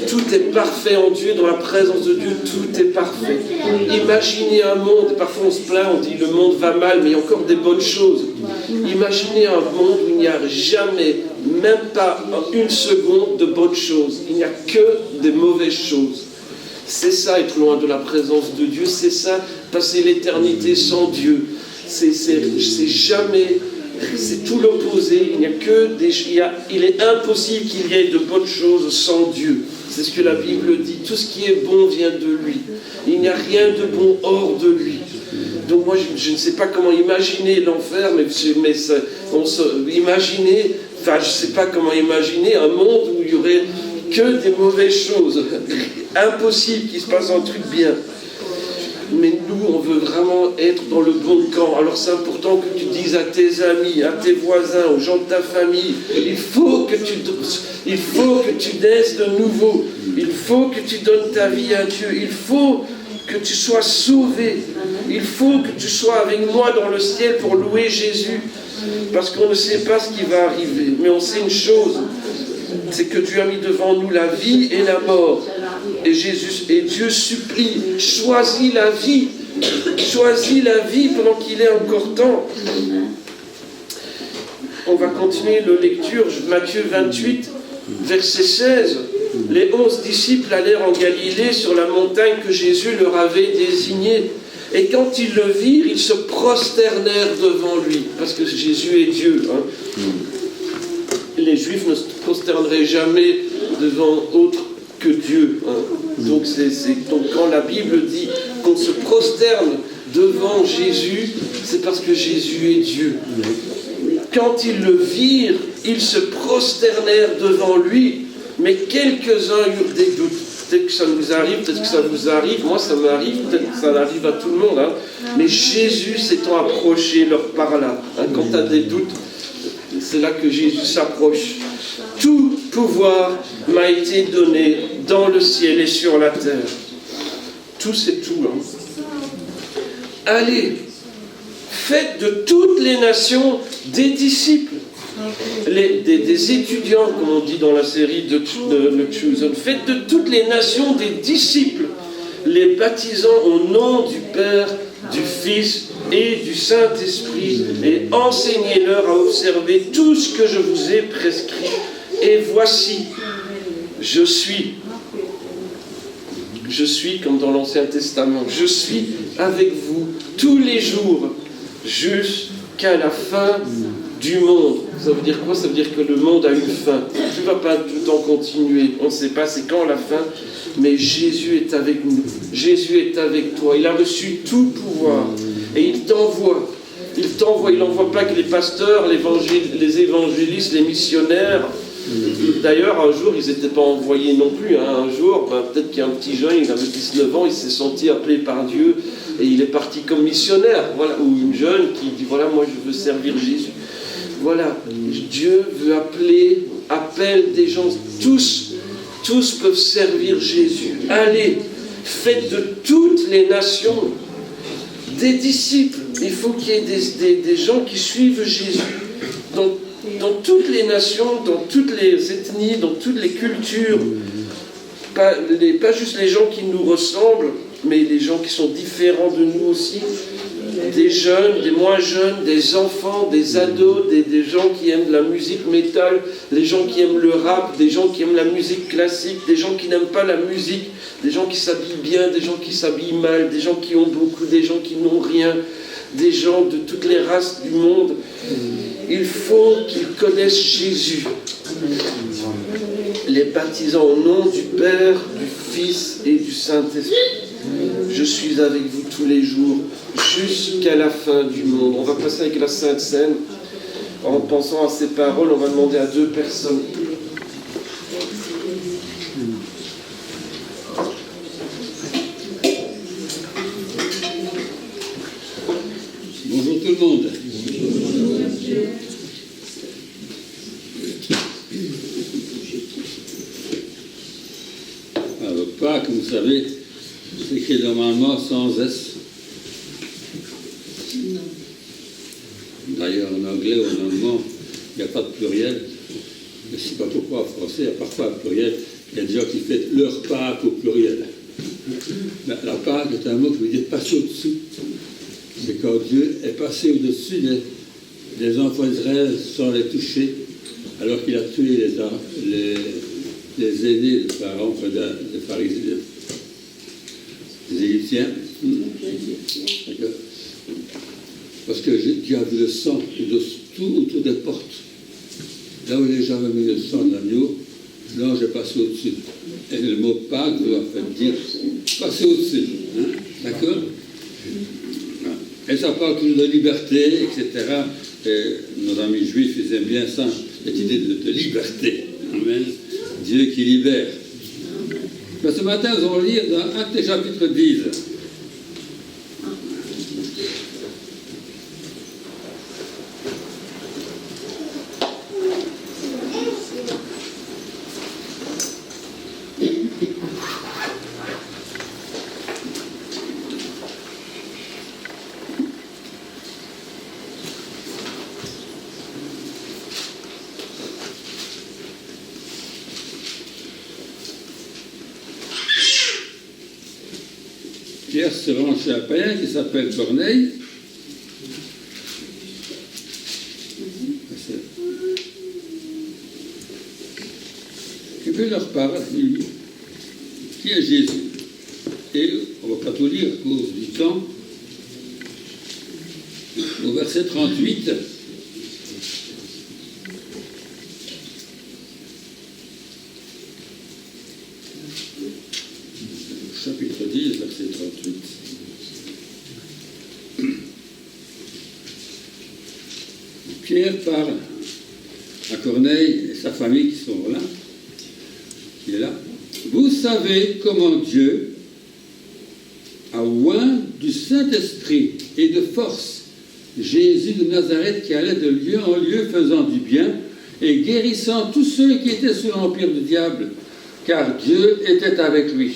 Tout est parfait en Dieu. Dans la présence de Dieu, tout est parfait. Imaginez un monde, parfois on se plaint, on dit le monde va mal, mais il y a encore des bonnes choses. Imaginez un monde où il n'y a jamais, même pas une seconde de bonnes choses. Il n'y a que des mauvaises choses. C'est ça, être loin de la présence de Dieu, c'est ça, passer l'éternité sans Dieu. C'est jamais, c'est tout l'opposé. Il est impossible qu'il y ait de bonnes choses sans Dieu. C'est ce que la Bible dit. Tout ce qui est bon vient de lui. Il n'y a rien de bon hors de lui. Donc moi, je ne sais pas comment imaginer l'enfer, mais je ne sais pas comment imaginer un monde où il y aurait que des mauvaises choses. Impossible qu'il se passe un truc bien. Mais nous, on veut vraiment être dans le bon camp. Alors c'est important que tu dises à tes amis, à tes voisins, aux gens de ta famille, il faut que tu naisses de nouveau. Il faut que tu donnes ta vie à Dieu. Il faut que tu sois sauvé. Il faut que tu sois avec moi dans le ciel pour louer Jésus. Parce qu'on ne sait pas ce qui va arriver. Mais on sait une chose, c'est que Dieu a mis devant nous la vie et la mort. Et Dieu supplie, choisis la vie Choisis la vie pendant qu'il est encore temps. On va continuer la lecture, Matthieu 28, verset 16. Les 11 disciples allèrent en Galilée sur la montagne que Jésus leur avait désignée. Et quand ils le virent, ils se prosternèrent devant lui. Parce que Jésus est Dieu. Les Juifs ne se prosterneraient jamais devant autre que Dieu. Donc, donc quand la Bible dit qu'on se prosterne devant Jésus, c'est parce que Jésus est Dieu. Quand ils le virent, ils se prosternèrent devant lui, mais quelques-uns eurent des doutes. Peut-être que ça nous arrive, peut-être que ça vous arrive, moi ça m'arrive, peut-être que ça arrive à tout le monde. Mais Jésus s'étant approché, leur parla. Quand tu as des doutes, c'est là que Jésus s'approche. Tout pouvoir m'a été donné dans le ciel et sur la terre. Tout, c'est tout. Allez, faites de toutes les nations des disciples, des étudiants, comme on dit dans la série de Chosen. Faites de toutes les nations des disciples, les baptisant au nom du Père, du Fils et du Saint-Esprit, et enseignez-leur à observer tout ce que je vous ai prescrit. Et voici, je suis comme dans l'Ancien Testament, je suis avec vous tous les jours, jusqu'à la fin du monde. Ça veut dire quoi? Ça veut dire que le monde a une fin. Tu ne vas pas tout le temps continuer. On ne sait pas c'est quand la fin, mais Jésus est avec nous. Jésus est avec toi. Il a reçu tout pouvoir. Et il t'envoie. Il n'envoie pas que les pasteurs, les évangélistes, les missionnaires. D'ailleurs, un jour, ils n'étaient pas envoyés non plus. Un jour, peut-être qu'il y a un petit jeune, il avait 19 ans, il s'est senti appelé par Dieu et il est parti comme missionnaire. Voilà. Ou une jeune qui dit, voilà, moi je veux servir Jésus. Voilà, Dieu veut appelle des gens. Tous peuvent servir Jésus. Allez, faites de toutes les nations des disciples. Il faut qu'il y ait des gens qui suivent Jésus. Dans toutes les nations, dans toutes les ethnies, dans toutes les cultures, pas juste les gens qui nous ressemblent, mais les gens qui sont différents de nous aussi, des jeunes, des moins jeunes, des enfants, des ados, des gens qui aiment la musique métal, des gens qui aiment le rap, des gens qui aiment la musique classique, des gens qui n'aiment pas la musique, des gens qui s'habillent bien, des gens qui s'habillent mal, des gens qui ont beaucoup, des gens qui n'ont rien, des gens de toutes les races du monde. Il faut qu'ils connaissent Jésus, les baptisant au nom du Père, du Fils et du Saint-Esprit. Je suis avec vous tous les jours, jusqu'à la fin du monde. On va passer avec la Sainte Seine. En pensant à ces paroles, on va demander à 2 personnes. Bonjour tout le monde. Alors, Pâques, vous savez, c'est écrit normalement sans S. D'ailleurs, en anglais ou en allemand, il n'y a pas de pluriel. Je ne sais pas pourquoi en français, il n'y a parfois un pluriel. Il y a des gens qui fêtent leur Pâques au pluriel. Mais la Pâques est un mot qui veut dire passer au-dessus. C'est quand Dieu est passé au-dessus des enfants d'Israël sans les toucher, alors qu'il a tué les aînés de Pharaon, des pharisiens, des Égyptiens. Parce que Dieu a vu le sang tout autour des portes. Là où les gens avaient mis le sang de l'agneau, l'ange est passé au-dessus. Et le mot Pâques veut en fait dire passer au-dessus. D'accord? Et ça parle toujours de liberté, etc. Et nos amis juifs, ils aiment bien ça, cette idée de liberté. Amen. Dieu qui libère. Mais ce matin, nous allons lire dans Actes chapitre 10. Pierre se rend chez un païen qui s'appelle Corneille. Et puis il leur parle, il dit, qui est Jésus? Et on ne va pas tout lire à cause du temps. Au verset 38, chapitre 10, verset 38. Pierre parle à Corneille et sa famille qui sont là. Il est là. Vous savez comment Dieu a oint du Saint-Esprit et de force Jésus de Nazareth qui allait de lieu en lieu faisant du bien et guérissant tous ceux qui étaient sous l'empire du diable, car Dieu était avec lui.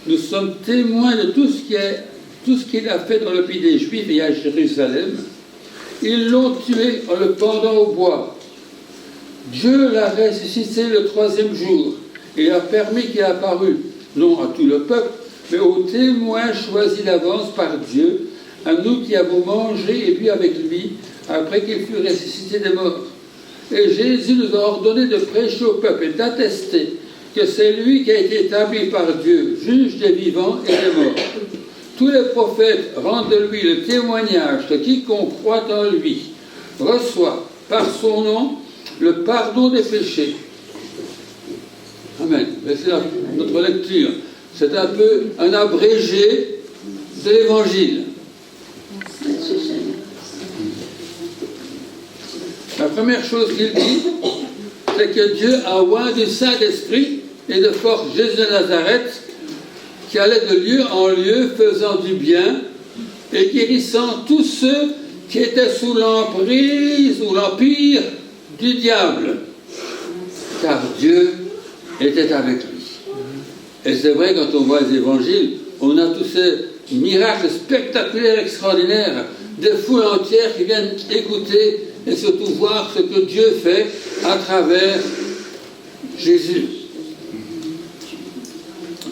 Nous sommes témoins de tout ce qu'il a fait dans le pays des Juifs et à Jérusalem. Ils l'ont tué en le pendant au bois. Dieu l'a ressuscité le 3e jour et a permis qu'il apparût, non à tout le peuple, mais aux témoins choisis d'avance par Dieu, à nous qui avons mangé et bu avec lui, après qu'il fut ressuscité des morts. Et Jésus nous a ordonné de prêcher au peuple et d'attester que c'est lui qui a été établi par Dieu, juge des vivants et des morts. Tous les prophètes rendent de lui le témoignage que quiconque croit en lui reçoit par son nom le pardon des péchés. Amen. C'est notre lecture. C'est un peu un abrégé de l'Évangile. La première chose qu'il dit, c'est que Dieu a oint du Saint-Esprit et de force Jésus de Nazareth, qui allait de lieu en lieu faisant du bien et guérissant tous ceux qui étaient sous l'emprise ou l'empire du diable. Car Dieu était avec lui. Et c'est vrai, quand on voit les évangiles, on a tous ces miracles spectaculaires, extraordinaires, des foules entières qui viennent écouter et surtout voir ce que Dieu fait à travers Jésus.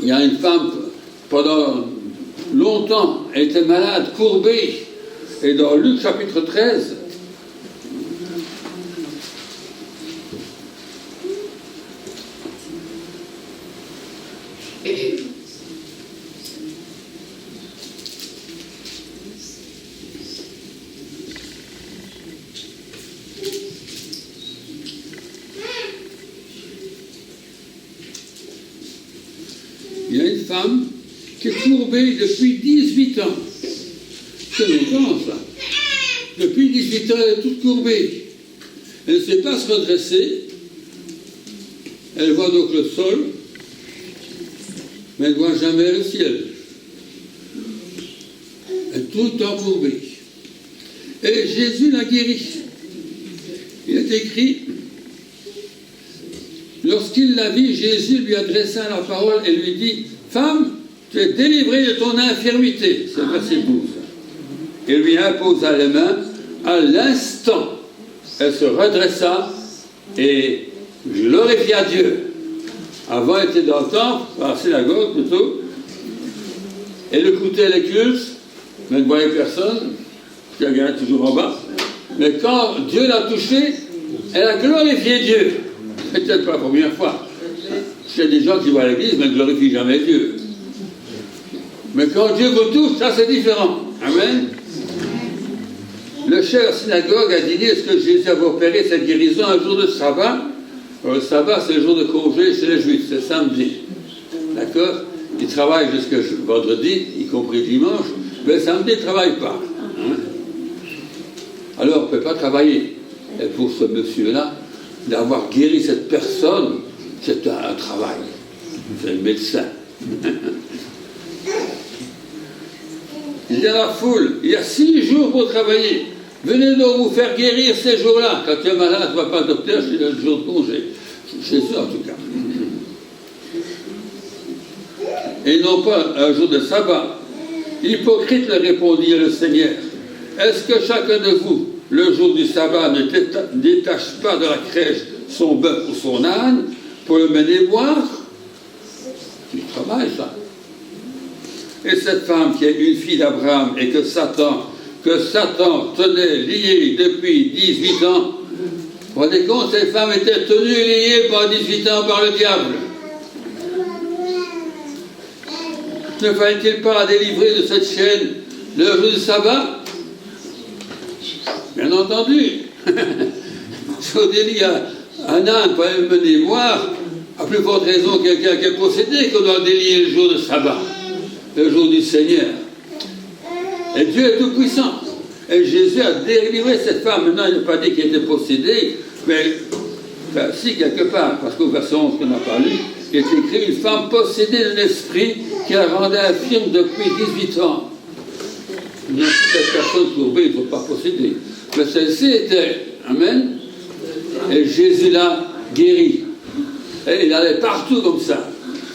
Il y a une femme, pendant longtemps, elle était malade, courbée, et dans Luc chapitre 13, il y a une femme qui est courbée depuis 18 ans. C'est longtemps, ça. Depuis 18 ans, elle est toute courbée. Elle ne sait pas se redresser. Elle voit donc le sol, mais elle ne voit jamais le ciel. Elle est tout le temps courbée. Et Jésus l'a guérie. Il est écrit, lorsqu'il la vit, Jésus lui adressa la parole et lui dit, « Femme, tu es délivrée de ton infirmité. » C'est le verset 12. Il lui imposa les mains. À l'instant, elle se redressa et glorifia Dieu. Avant, elle était dans le temple, à la synagogue plutôt. Elle écoutait les cultes, mais elle ne voyait personne, qui regardait toujours en bas. Mais quand Dieu l'a touchée, elle a glorifié Dieu. C'est peut-être pas la première fois. Il y a des gens qui vont à l'église, mais ne glorifient jamais Dieu. Mais quand Dieu vous touche, ça c'est différent. Amen. Le chef de la synagogue a dit, est-ce que Jésus avait opéré cette guérison un jour de sabbat? Le sabbat, c'est le jour de congé chez les Juifs, c'est samedi. D'accord? Ils travaillent jusqu'à vendredi, y compris dimanche, mais samedi, ils ne travaillent pas. Hein? Alors, on ne peut pas travailler. Et pour ce monsieur-là, d'avoir guéri cette personne, c'est un travail. C'est le médecin. Il y a la foule, il y a 6 jours pour travailler. Venez donc vous faire guérir ces jours-là. Quand tu es malade, tu ne vas pas au docteur, c'est le jour de congé. C'est ça en tout cas. Et non pas un jour de sabbat. Hypocrite, le répondit le Seigneur. Est-ce que chacun de vous, le jour du sabbat, ne détache pas de la crèche son bœuf ou son âne pour le mener boire? C'est du travail, ça. Et cette femme qui est une fille d'Abraham et que Satan tenait liée depuis 18 ans, vous vous rendez compte, cette femme était tenue liée pendant 18 ans par le diable. Ne fallait-il pas la délivrer de cette chaîne le jour du sabbat? Bien entendu. Si on dit un âne pour aller le mener voir, à plus forte raison quelqu'un qui est possédé qu'on doit le délier le jour de sabbat, le jour du Seigneur. Et Dieu est tout puissant. Et Jésus a délivré cette femme. Maintenant, il n'a pas dit qu'elle était possédée, mais enfin, si, quelque part, parce qu'au verset 11 qu'on n'a pas lu, il est écrit une femme possédée d'un esprit qui la rendait infirme depuis 18 ans. Non, cette personne courbée, il ne faut pas posséder. Mais celle-ci était, amen, et Jésus l'a guéri. Et il allait partout comme ça.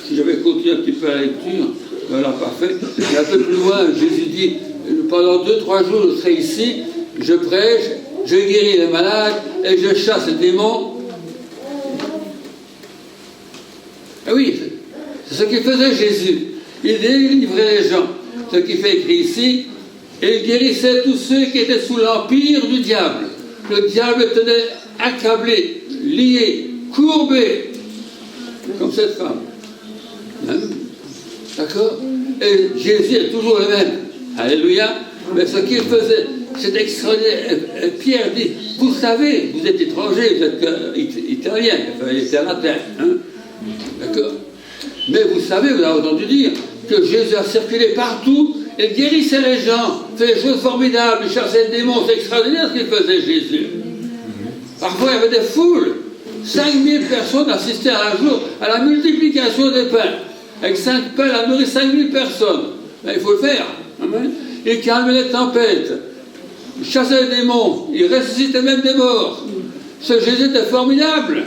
Si j'avais continué un petit peu la lecture, on ne l'a pas fait. Et un peu plus loin, Jésus dit, pendant 2-3 jours, je serai ici, je prêche, je guéris les malades et je chasse les démons. Ah oui, c'est ce qu'il faisait Jésus. Il délivrait les gens. Ce qui fait écrit ici, et il guérissait tous ceux qui étaient sous l'empire du diable. Le diable tenait accablé, lié, courbé, comme cette femme. Hein? D'accord? Et Jésus est toujours le même. Alléluia. Mais ce qu'il faisait, c'est extraordinaire. Et Pierre dit, vous savez, vous êtes étranger, vous êtes italien, il était à la terre. Hein? D'accord? Mais vous savez, vous avez entendu dire que Jésus a circulé partout et guérissait les gens, fait des choses formidables, il chassait des démons, c'est extraordinaire ce qu'il faisait Jésus. Parfois il y avait des foules, 5000 personnes assistaient un jour à la multiplication des pains. Avec 5 pains, il a nourri 5000 personnes. Ben, il faut le faire. Amen. Il calmait les tempêtes, il chassait les démons, il ressuscitait même des morts. Ce Jésus était formidable.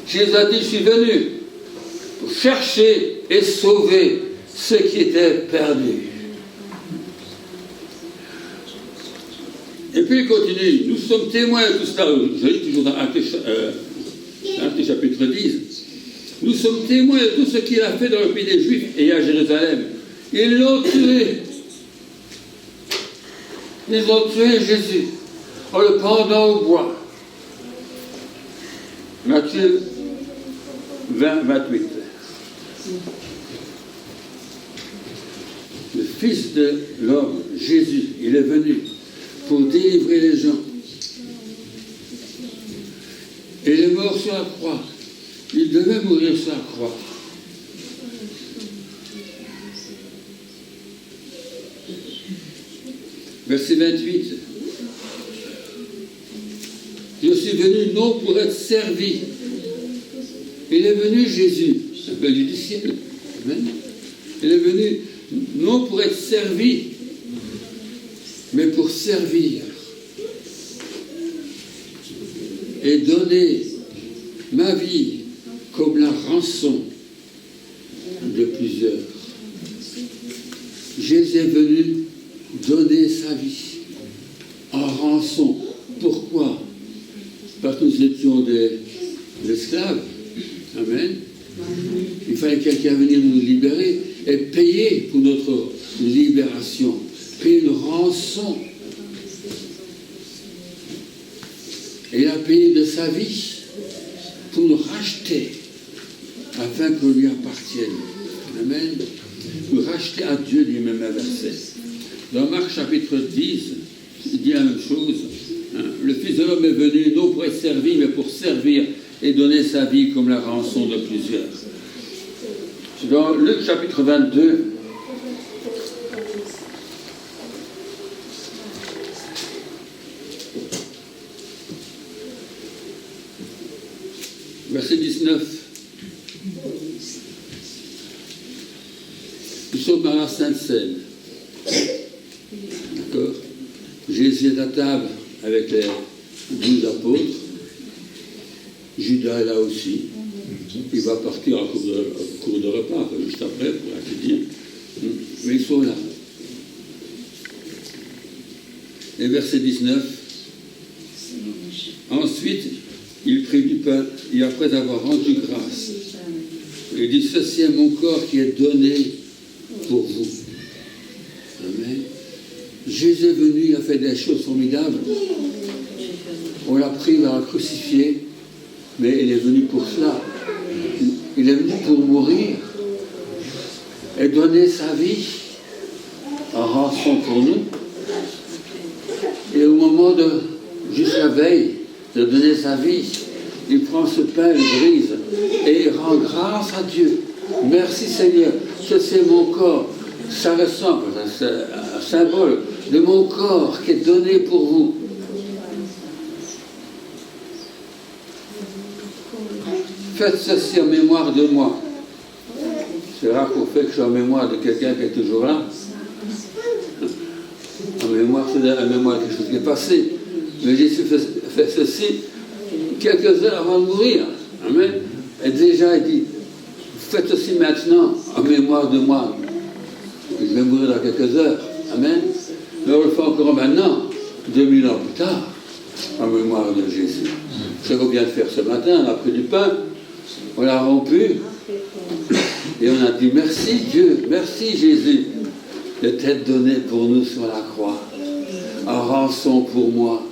Jésus a dit, je suis venu pour chercher et sauver ceux qui étaient perdus. Et puis il continue, nous sommes témoins de tout cela, je lis toujours dans Actes chapitre 10, nous sommes témoins de tout ce qu'il a fait dans le pays des Juifs et à Jérusalem. Ils l'ont tué. Ils ont tué Jésus en le pendant au bois. Matthieu 20, 28. Le Fils de l'homme, Jésus, il est venu pour délivrer les gens. Et il est mort sur la croix. Il devait mourir sur la croix. Verset 28. Je suis venu non pour être servi. Il est venu Jésus, venu du ciel. Amen. Il est venu non pour être servi, mais pour servir. Et donner ma vie comme la rançon de plusieurs. Jésus est venu donner sa vie en rançon. Pourquoi? Parce que nous étions des esclaves. Amen. Il fallait quelqu'un venir nous libérer et payer pour notre libération. Payer une rançon. Et il a payé de sa vie pour nous racheter afin que lui appartienne. Amen. Nous racheter à Dieu, dit même un verset. Dans Marc chapitre 10, il dit la même chose. Le Fils de l'homme est venu non pour être servi, mais pour servir et donner sa vie comme la rançon de plusieurs. Dans Luc chapitre 22, verset 19. Nous sommes à la Sainte Seine. D'accord? Jésus est à table avec les 12 apôtres. Judas est là aussi. Il va partir en cours de repas, juste après, pour ainsi dire. Mais ils sont là. Et verset 19. Ensuite, il prit du pain et après avoir rendu grâce, Il dit, ceci est mon corps qui est donné pour vous. Amen. Jésus est venu, il a fait des choses formidables. On l'a pris, on l'a crucifié, mais il est venu pour cela. Il est venu pour mourir et donner sa vie en rançon pour nous. Et au moment de, juste la veille, de donner sa vie, il prend ce pain, il brise et il rend grâce à Dieu. Merci Seigneur, c'est mon corps. Ça ressemble, c'est un symbole de mon corps qui est donné pour vous. Faites ceci en mémoire de moi. C'est rare qu'on fait que je suis en mémoire de quelqu'un qui est toujours là. En mémoire, c'est la mémoire de quelque chose qui est passé. Mais Jésus fait ceci quelques heures avant de mourir. Amen. Et déjà, il dit, faites ceci maintenant en mémoire de moi. Je vais mourir dans quelques heures. Amen. Mais on le fait encore maintenant, 2000 ans plus tard, en mémoire de Jésus. C'est ce qu'on vient de faire ce matin. On a pris du pain, on l'a rompu, et on a dit merci Dieu, merci Jésus, de t'être donné pour nous sur la croix, en rançon pour moi.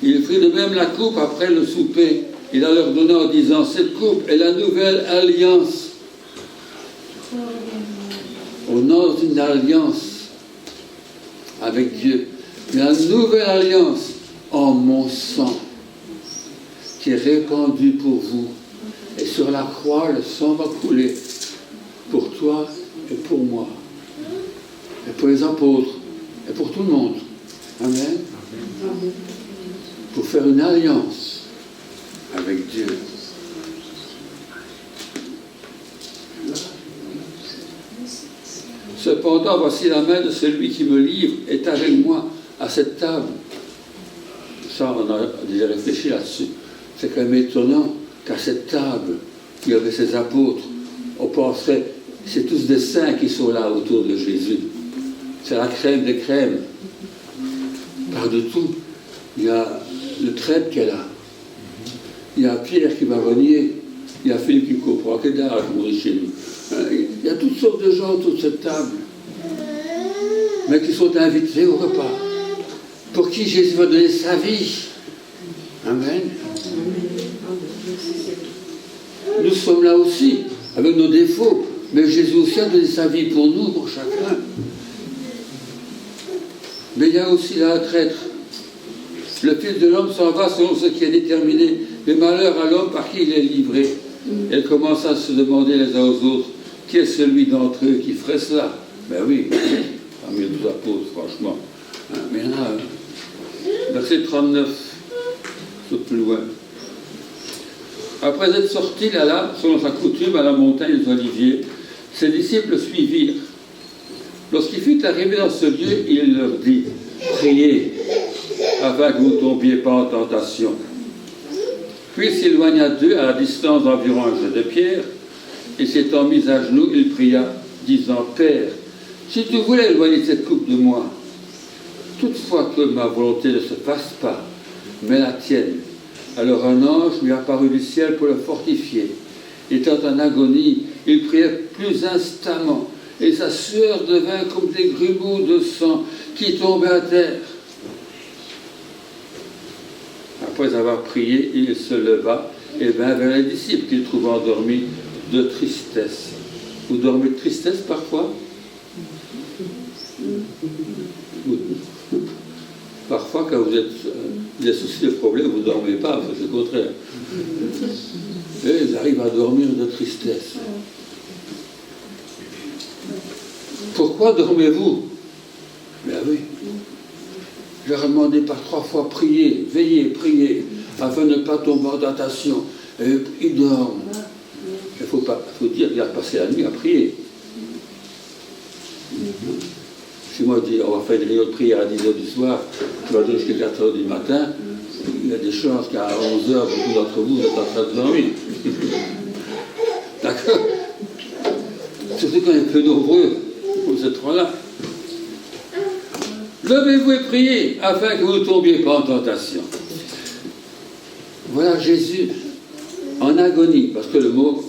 Il prit de même la coupe après le souper. Il a leur donné en disant, cette coupe est la nouvelle alliance. On entre une alliance avec Dieu. La nouvelle alliance en mon sang, qui est répandu pour vous. Et sur la croix, le sang va couler pour toi et pour moi. Et pour les apôtres. Et pour tout le monde. Amen. Pour faire une alliance avec Dieu. Cependant, voici la main de celui qui me livre est avec moi à cette table. Ça, on a déjà réfléchi là-dessus. C'est quand même étonnant qu'à cette table, il y avait ses apôtres. On penserait, c'est tous des saints qui sont là autour de Jésus. C'est la crème des crèmes. Par-de-tout, il y a le traître qui est là. Il y a Pierre qui va venir. Il y a Philippe qui comprend. Quel d'art pour chez nous. Il y a toutes sortes de gens autour de cette table. Mais qui sont invités au repas. Pour qui Jésus va donner sa vie. Amen. Nous sommes là aussi, avec nos défauts. Mais Jésus aussi a donné sa vie pour nous, pour chacun. Mais il y a aussi là un traître. Le Fils de l'homme s'en va selon ce qui est déterminé. Mais malheur à l'homme par qui il est livré. Elle commence à se demander les uns aux autres, qui est celui d'entre eux qui ferait cela? Ben oui, parmi les 12 apôtres, franchement. Mais il y en a un. Verset 39, tout plus loin. Après être sortis là, selon sa coutume, à la montagne des Oliviers, ses disciples suivirent. Lorsqu'il fut arrivé dans ce lieu, il leur dit, priez, afin que vous ne tombiez pas en tentation. Puis il s'éloigna d'eux à la distance d'environ un jet de pierre, et s'étant mis à genoux, il pria, disant, Père, si tu voulais éloigner cette coupe de moi, toutefois que ma volonté ne se fasse pas, mais la tienne. Alors un ange lui apparut du ciel pour le fortifier. Étant en agonie, il priait plus instamment, et sa sueur devint comme des grumeaux de sang qui tombaient à terre. Après avoir prié, il se leva et vint vers les disciples qu'il trouva endormis de tristesse. Vous dormez de tristesse parfois? Parfois, quand vous êtes des soucis, de problèmes, vous ne dormez pas, c'est le contraire. Et ils arrivent à dormir de tristesse. Pourquoi dormez-vous? Ben oui. Je leur ai demandé par 3 fois, priez, veillez, priez, afin de ne pas tomber en tentation. Et ils dorment. Il faut dire qu'il a passé la nuit à prier. Si moi je dis, on va faire une réunion de prière à 10h du soir, je vais aller jusqu'à 4h du matin, il y a des chances qu'à 11h, beaucoup d'entre vous êtes en train de dormir. D'accord? Surtout quand il est peu nombreux, pour ces 3-là. Levez-vous et priez, afin que vous ne tombiez pas en tentation. Voilà Jésus en agonie, parce que le mot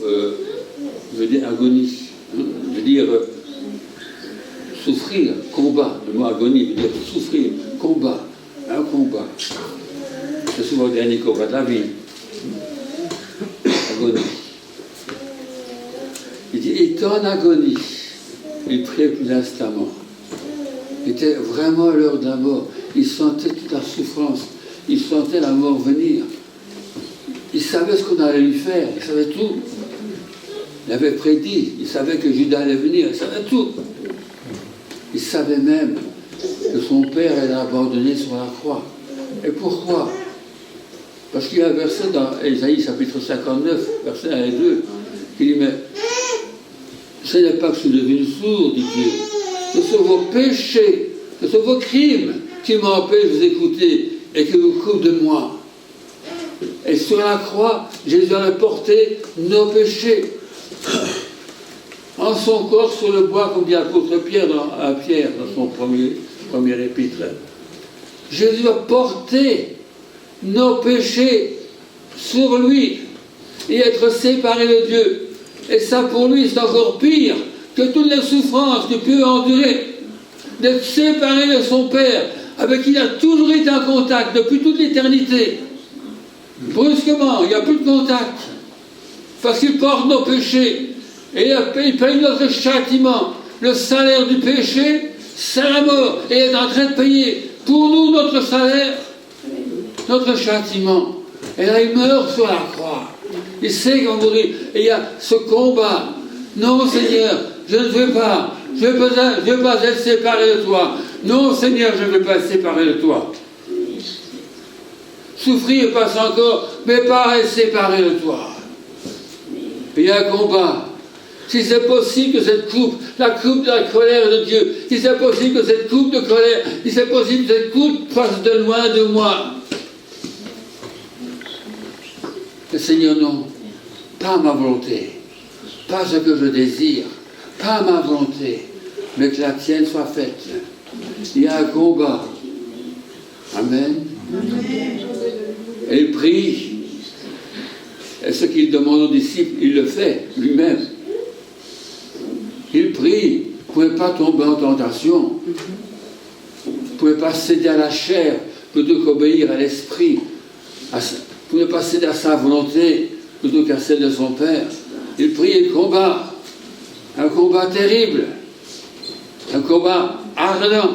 veut dire agonie, hein, veut dire souffrir, combat. Le mot agonie veut dire souffrir, combat, un combat. C'est souvent le dernier combat de la vie. Agonie. Il dit, il était en agonie. Il priait plus instamment. Il était vraiment à l'heure de la mort. Il sentait toute la souffrance. Il sentait la mort venir. Il savait ce qu'on allait lui faire. Il savait tout. Il avait prédit. Il savait que Judas allait venir. Il savait tout. Il savait même que son père allait l'abandonner sur la croix. Et pourquoi? Parce qu'il y a un verset dans Ésaïe chapitre 59, verset 1 et 2, qui dit, mais ce n'est pas que je suis devenu sourd, dit Dieu. Ce sont vos péchés, ce sont vos crimes qui m'empêchent de vous écouter et qui vous coupent de moi. Et sur la croix, Jésus a porté nos péchés. En son corps sur le bois, comme dit l'apôtre Pierre dans son premier épître. Jésus a porté nos péchés sur lui et être séparé de Dieu. Et ça, pour lui, c'est encore pire que toutes les souffrances qu'il peut endurer, d'être séparé de son Père, avec qui il a toujours été en contact depuis toute l'éternité. Brusquement, il n'y a plus de contact, parce qu'il porte nos péchés, et il paye notre châtiment. Le salaire du péché, c'est la mort, et il est en train de payer pour nous notre salaire, notre châtiment. Et là, il meurt sur la croix. Il sait qu'il va mourir. Et il y a ce combat. Non, Seigneur, je ne veux pas. Je ne veux pas être séparé de toi. Non, Seigneur, je ne veux pas être séparé de toi. Souffrir passe encore, mais pas être séparé de toi. Et il y a un combat. Si c'est possible que cette coupe, la coupe de la colère de Dieu, si c'est possible que cette coupe de colère, si c'est possible que cette coupe passe de loin de moi. Mais Seigneur, non, pas ma volonté, pas ce que je désire, pas ma volonté, mais que la tienne soit faite. Il y a un combat. Amen. Et il prie. Et ce qu'il demande aux disciples, il le fait lui-même. Il prie. Vous ne pouvez pas tomber en tentation. Vous ne pouvez pas céder à la chair plutôt qu'obéir à l'esprit. Vous ne pouvez pas céder à sa volonté plutôt qu'à celle de son Père. Il prie et combat. Un combat terrible. Un combat ardent.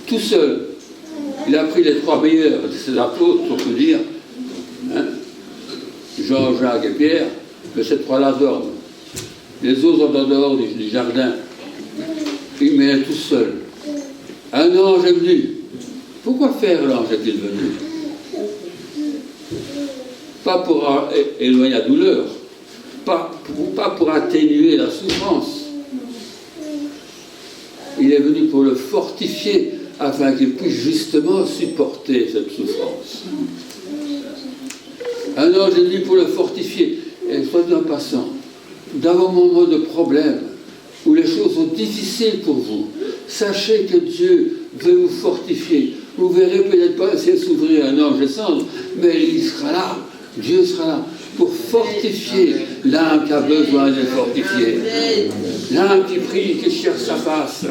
Tout seul. Il a pris les 3 meilleurs de ses apôtres, on peut dire. Hein? Jean, Jacques et Pierre. Mais ces 3-là dorment. Les autres sont en dehors du jardin. Il met tout seul. Un ange est venu. Pourquoi faire l'ange est-il venu? Pas pour éloigner la douleur, pas pour atténuer la souffrance. Il est venu pour le fortifier, afin qu'il puisse justement supporter cette souffrance. Un ange est venu pour le fortifier. Et soit en passant, dans vos moments de problème, où les choses sont difficiles pour vous, sachez que Dieu veut vous fortifier. Vous verrez peut-être pas essayer de s'ouvrir un ange descendre, mais il sera là, Dieu sera là, pour fortifier l'âme qui a besoin d'être fortifiée. L'âme qui prie, qui cherche sa face.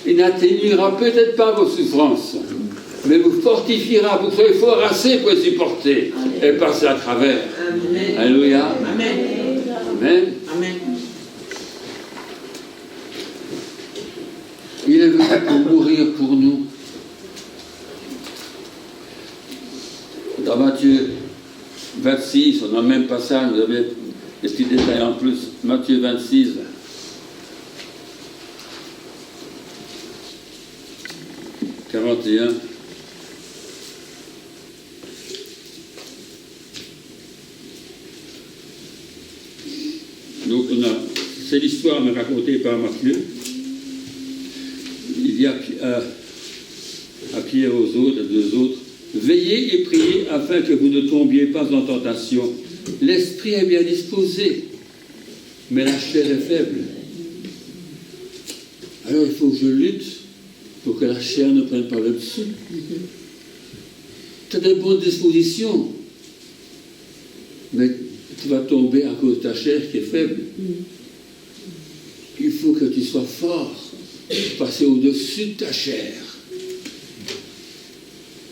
Il n'atténuera peut-être pas vos souffrances, mais vous fortifiera pour que vous soyez fort assez pour les supporter et passer à travers. Amen. Alléluia. Amen. Amen. Amen. Il est venu pour mourir pour nous. Dans Matthieu 26, on a le même passage, vous avez des petits détails en plus. Matthieu 26. « 41. Donc c'est l'histoire mais racontée par Matthieu. Il dit à Pierre, aux autres, aux 2 autres, veillez et priez afin que vous ne tombiez pas en tentation. L'esprit est bien disposé, mais la chair est faible. Alors il faut que je lutte pour que la chair ne prenne pas le dessus. Tu as des bonnes dispositions, mais tu vas tomber à cause de ta chair qui est faible. Il faut que tu sois fort, passer au-dessus de ta chair.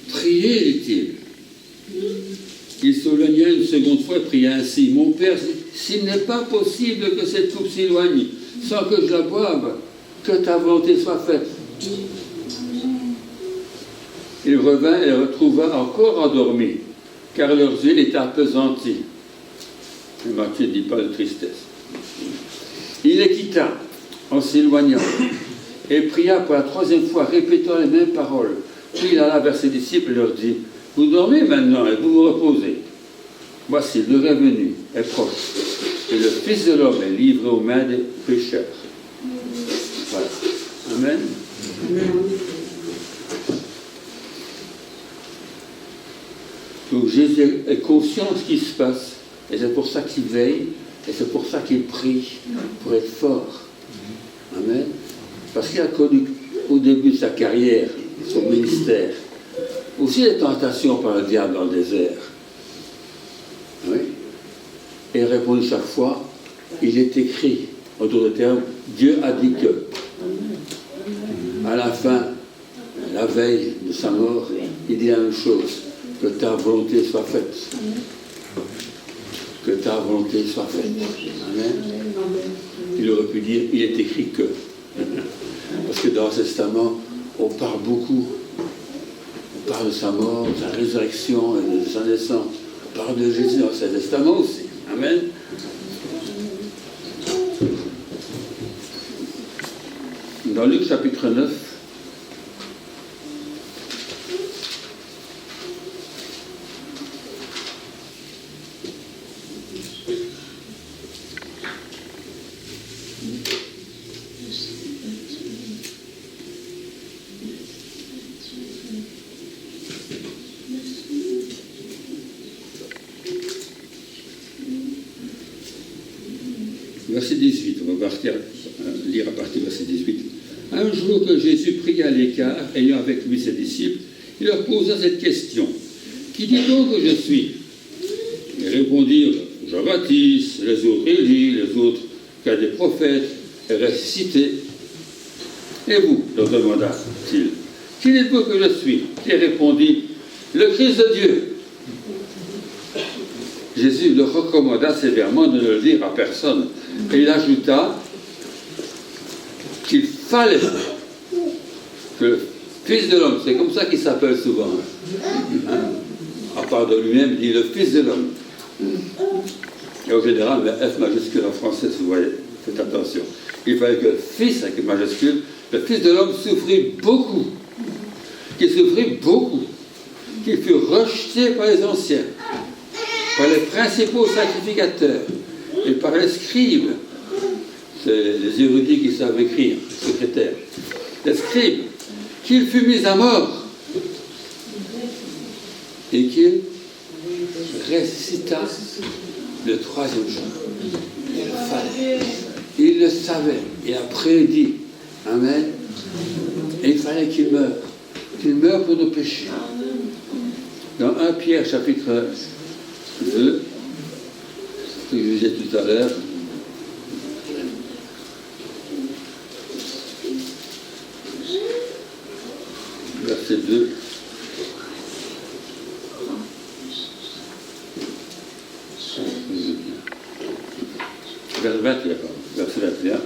Priez, dit-il. Il s'éloigna une seconde fois et pria ainsi. Mon Père, s'il n'est pas possible que cette coupe s'éloigne sans que je la boive, que ta volonté soit faite. Il revint et les retrouva encore endormis, car leurs yeux étaient appesantis. Et Matthieu ne dit pas de tristesse. Il les quitta en s'éloignant et pria pour la troisième fois, répétant les mêmes paroles. Puis il alla vers ses disciples et leur dit, vous dormez maintenant et vous vous reposez. Voici, l'heure est venue, est proche, et le Fils de l'homme est livré aux mains des pécheurs. Voilà. Amen. Amen. Donc Jésus est conscient de ce qui se passe, et c'est pour ça qu'il veille, et c'est pour ça qu'il prie, pour être fort. Amen. Parce qu'il a connu au début de sa carrière, son ministère, aussi des tentations par le diable dans le désert. Oui. Et il répond chaque fois, il est écrit, en d'autres termes, Dieu a dit que. À la fin, la veille de sa mort, il dit la même chose, que ta volonté soit faite. Que ta volonté soit faite. Amen. Il aurait pu dire, il est écrit que. Parce que dans l'Ancien Testament, on parle beaucoup. On parle de sa mort, de sa résurrection et de sa naissance. On parle de Jésus dans l'Ancien Testament aussi. Amen. Dans Luc chapitre 9, verset 18, on va lire à partir du verset 18. Un jour que Jésus prit à l'écart, ayant avec lui ses disciples, il leur posa cette question. Qui dit donc que je suis? Ils répondirent, Jean-Baptiste, les autres Élie, les autres qu'à des prophètes, et ressuscités. Et vous, leur demanda-t-il, qui dites-vous que je suis? Qui répondit, le Christ de Dieu. Jésus leur recommanda sévèrement de ne le dire à personne. Et il ajouta qu'il fallait que le Fils de l'homme, c'est comme ça qu'il s'appelle souvent, hein, à part de lui-même, il dit le Fils de l'homme. Et au général, le F majuscule en français, vous voyez, faites attention. Il fallait que le Fils, avec une majuscule, le Fils de l'homme souffrit beaucoup, qu'il souffrit beaucoup, qu'il fut rejeté par les anciens, par les principaux sacrificateurs et par les scribes, c'est les érudits qui savent écrire, les secrétaires, les scribes, qu'il fut mis à mort et qu'il ressuscita le troisième jour. Il fallait. Il le savait et a prédit. Amen. Et il fallait qu'il meure pour nos péchés. Dans 1 Pierre chapitre 2, que je disais tout à l'heure, verset 2, verset 21, verset 21.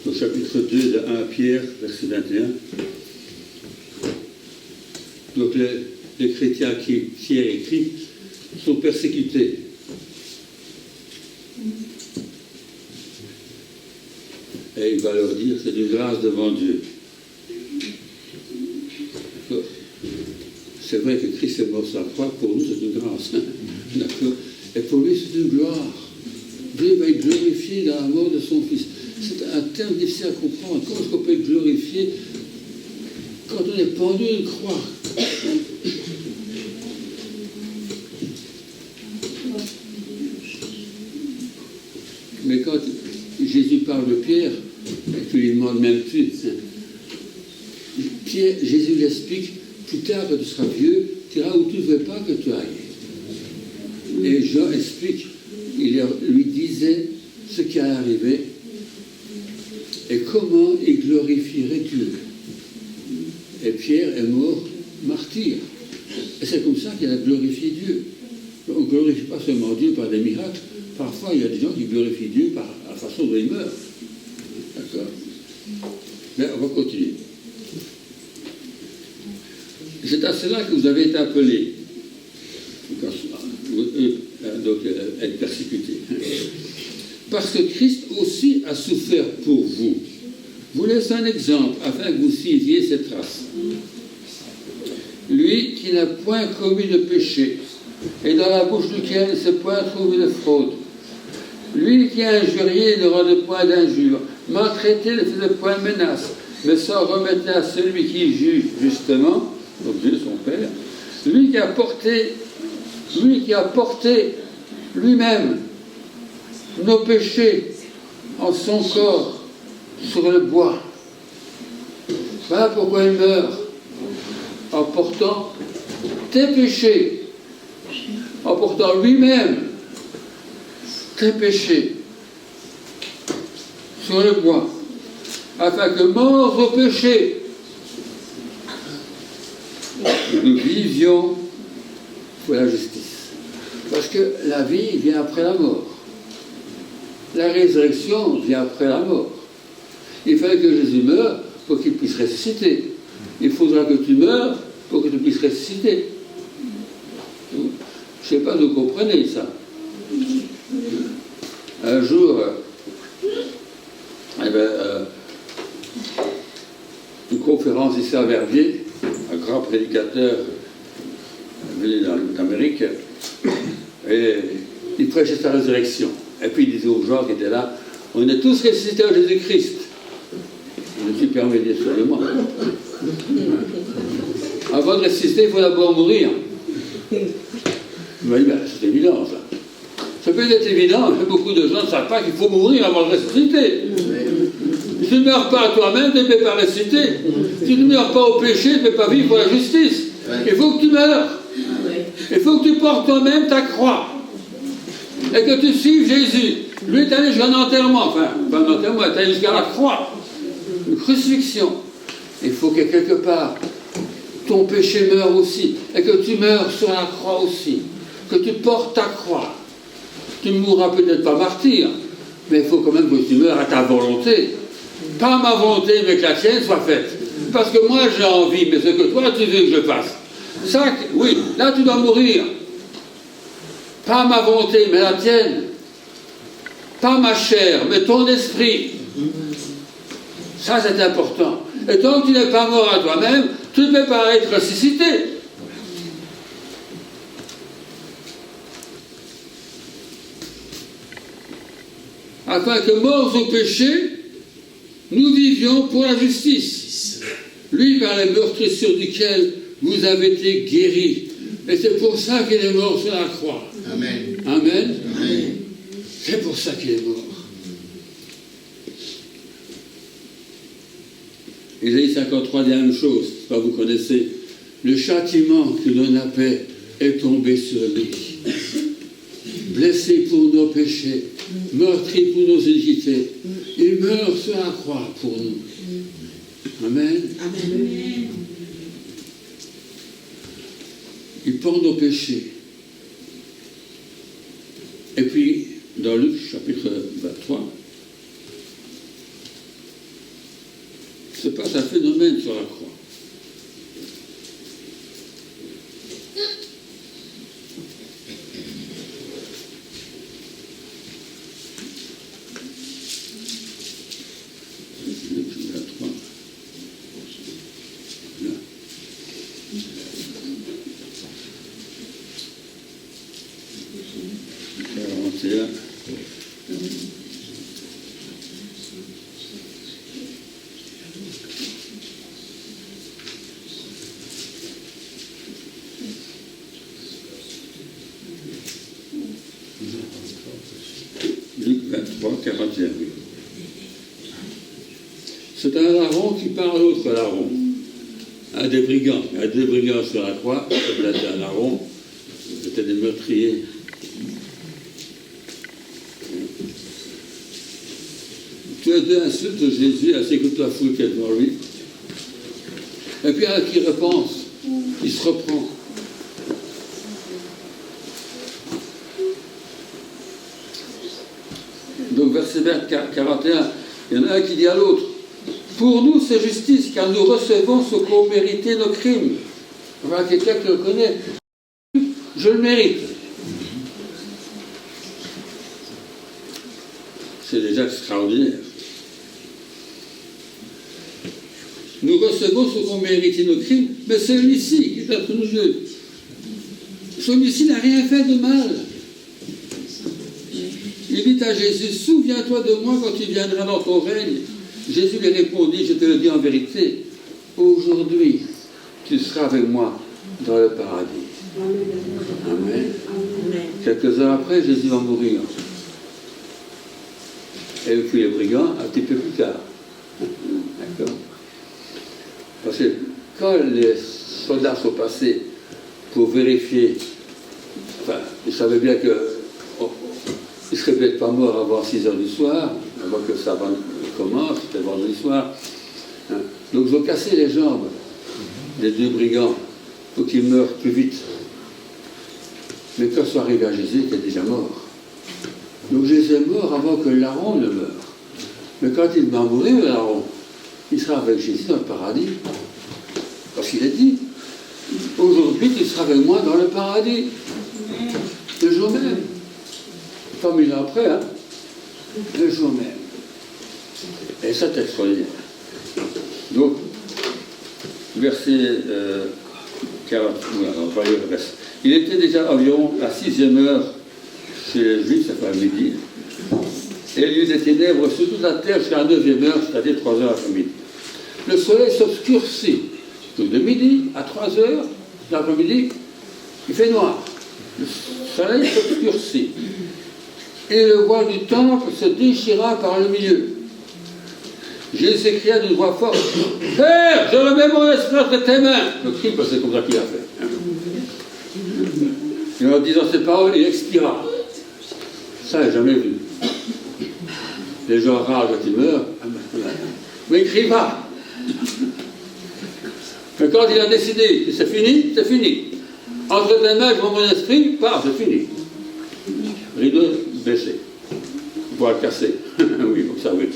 Au chapitre 2 de 1 Pierre, verset 21. Donc les chrétiens qui Pierre écrit sont persécutés. Et il va leur dire, c'est une grâce devant Dieu. C'est vrai que Christ est mort sur la croix, pour nous c'est une grâce. D'accord. Et pour lui c'est une gloire. Dieu va être glorifié dans la mort de son Fils. C'est un terme difficile à comprendre. Comment est-ce qu'on peut être glorifié quand on est pendu à une croix? Mais quand Jésus parle de Pierre, et tu lui demandes même plus, Pierre, Jésus l'explique, plus tard quand tu seras vieux, tu iras où tu ne veux pas que tu ailles. Et Jean explique, il lui disait ce qui allait arriver et comment il glorifierait Dieu. Et Pierre est mort martyr. Et c'est comme ça qu'il a glorifié Dieu. On ne glorifie pas seulement Dieu par des miracles. Parfois, il y a des gens qui glorifient Dieu par la façon dont ils meurent. D'accord? Mais on va continuer. C'est à cela que vous avez été appelés. Donc, être persécutés. Parce que Christ aussi a souffert pour vous. Vous laissez un exemple afin que vous suiviez ses traces. Lui qui n'a point commis de péché, et dans la bouche duquel ne s'est point trouvé de fraude. Lui qui a injurié ne rendait point d'injure, maltraité ne faisait point de menace, mais s'en remettait à celui qui juge justement, donc Dieu son Père, lui qui a porté lui-même nos péchés en son corps sur le bois. Voilà pourquoi il meurt, en portant tes péchés, en portant lui-même tes péchés sur le bois, afin que morts au péché, nous vivions pour la justice. Parce que la vie vient après la mort. La résurrection vient après la mort. Il fallait que Jésus meure pour qu'il puisse ressusciter. Il faudra que tu meurs pour que tu puisses ressusciter. Je ne sais pas si vous comprenez ça. Un jour, une conférence ici à Verviers, un grand prédicateur venu d'Amérique, et il prêchait sa résurrection. Et puis il disait aux gens qui étaient là, on est tous ressuscités en Jésus-Christ. Je me suis permis de dire seulement. Avant de ressusciter, il faut d'abord mourir. Il m'a dit, c'est évident ça. Ça peut être évident, mais beaucoup de gens ne savent pas qu'il faut mourir avant de ressusciter. Si tu ne meurs pas à toi-même, tu ne peux pas ressusciter. Si tu ne meurs pas au péché, tu ne peux pas vivre pour la justice. Il faut que tu meurs. Il faut que tu portes toi-même ta croix. Et que tu suives Jésus. Lui est allé jusqu'à un enterrement. Enfin, pas un enterrement, il est allé jusqu'à la croix. Une crucifixion. Il faut que quelque part, ton péché meure aussi. Et que tu meurs sur la croix aussi. Que tu portes ta croix. Tu ne mourras peut-être pas martyr, mais il faut quand même que tu meurs à ta volonté. Pas ma volonté, mais que la tienne soit faite. Parce que moi j'ai envie, mais ce que toi tu veux que je fasse. Ça, oui, là tu dois mourir. Pas ma volonté, mais la tienne. Pas ma chair, mais ton esprit. Ça c'est important. Et tant que tu n'es pas mort à toi-même, tu ne peux pas être ressuscité. Afin que morts au péché, nous vivions pour la justice. Lui, par les meurtrissures duquel vous avez été guéris. Et c'est pour ça qu'il est mort sur la croix. Amen. Amen. Amen. C'est pour ça qu'il est mort. Ésaïe 53 dit la même chose, vous connaissez. Le châtiment qui donne la paix est tombé sur lui. Blessé pour nos péchés, meurtri pour nos iniquités. Il meurt sur la croix pour nous. Amen. Amen. Il porte nos péchés. Et puis, dans Luc chapitre 23, se passe un phénomène sur la croix. Luc 23. 41, oui. C'est un larron qui parle à l'autre larron. Un des brigands. Il y a deux brigands sur la croix, c'était un larron, c'était des meurtriers. Tu as deux insultes de Jésus, elle s'écoute la foule qui est devant lui. Et puis un qui repense, il se reprend. Donc verset 41, il y en a un qui dit à l'autre, pour nous c'est justice, car nous recevons ce qu'ont mérité nos crimes. Voilà quelqu'un qui le connaît. Je le mérite. C'est déjà extraordinaire. Nous recevons ce qu'ont mérité nos crimes, mais celui-ci qui est entre nous deux, celui-ci n'a rien fait de mal. Il dit à Jésus, souviens-toi de moi quand tu viendras dans ton règne. Jésus lui répondit, je te le dis en vérité, aujourd'hui, tu seras avec moi dans le paradis. Amen. Quelques heures après, Jésus va mourir. Et puis les brigands, un petit peu plus tard. D'accord. Parce que quand les soldats sont passés pour vérifier, enfin, ils savaient bien qu'ils ne seraient peut-être pas morts avant 6 heures du soir, avant que ça commence, c'était vendredi soir. Hein. Donc ils ont cassé les jambes des deux brigands pour qu'ils meurent plus vite. Mais quand ils sont arrivés à Jésus, il était déjà mort. Donc Jésus est mort avant que le larron ne meure. Mais quand il va mourir, le larron, il sera avec Jésus dans le paradis. Parce qu'il a dit, aujourd'hui tu seras avec moi dans le paradis. Le jour même. Pas 1000 ans après, hein. Le jour même. Et ça, c'est extraordinaire. Donc, verset 40, on va lire le reste. Il était déjà environ la 6e heure chez les Juifs, ça fait à midi, et il y eut des ténèbres sur toute la terre jusqu'à la 9e heure, c'est-à-dire 3 heures après-midi. Le soleil s'obscurcit. Donc de midi à 3 heures l'après-midi, il fait noir. Le soleil s'obscurcit. Et le voile du temple se déchira par le milieu. Jésus s'écria d'une voix forte, « Père, je remets mon esprit entre tes mains !» Le cri, parce que c'est comme ça qu'il a fait. Et en disant ces paroles, il expira. Ça, je n'ai jamais vu. Les gens rares, quand ils meurent, mais il ne crie pas. Mais quand il a décidé que c'est fini, c'est fini. Entre tes mains, je vois mon esprit, paf, c'est fini. Rideau baissé. Voile cassé. Oui, comme ça, oui.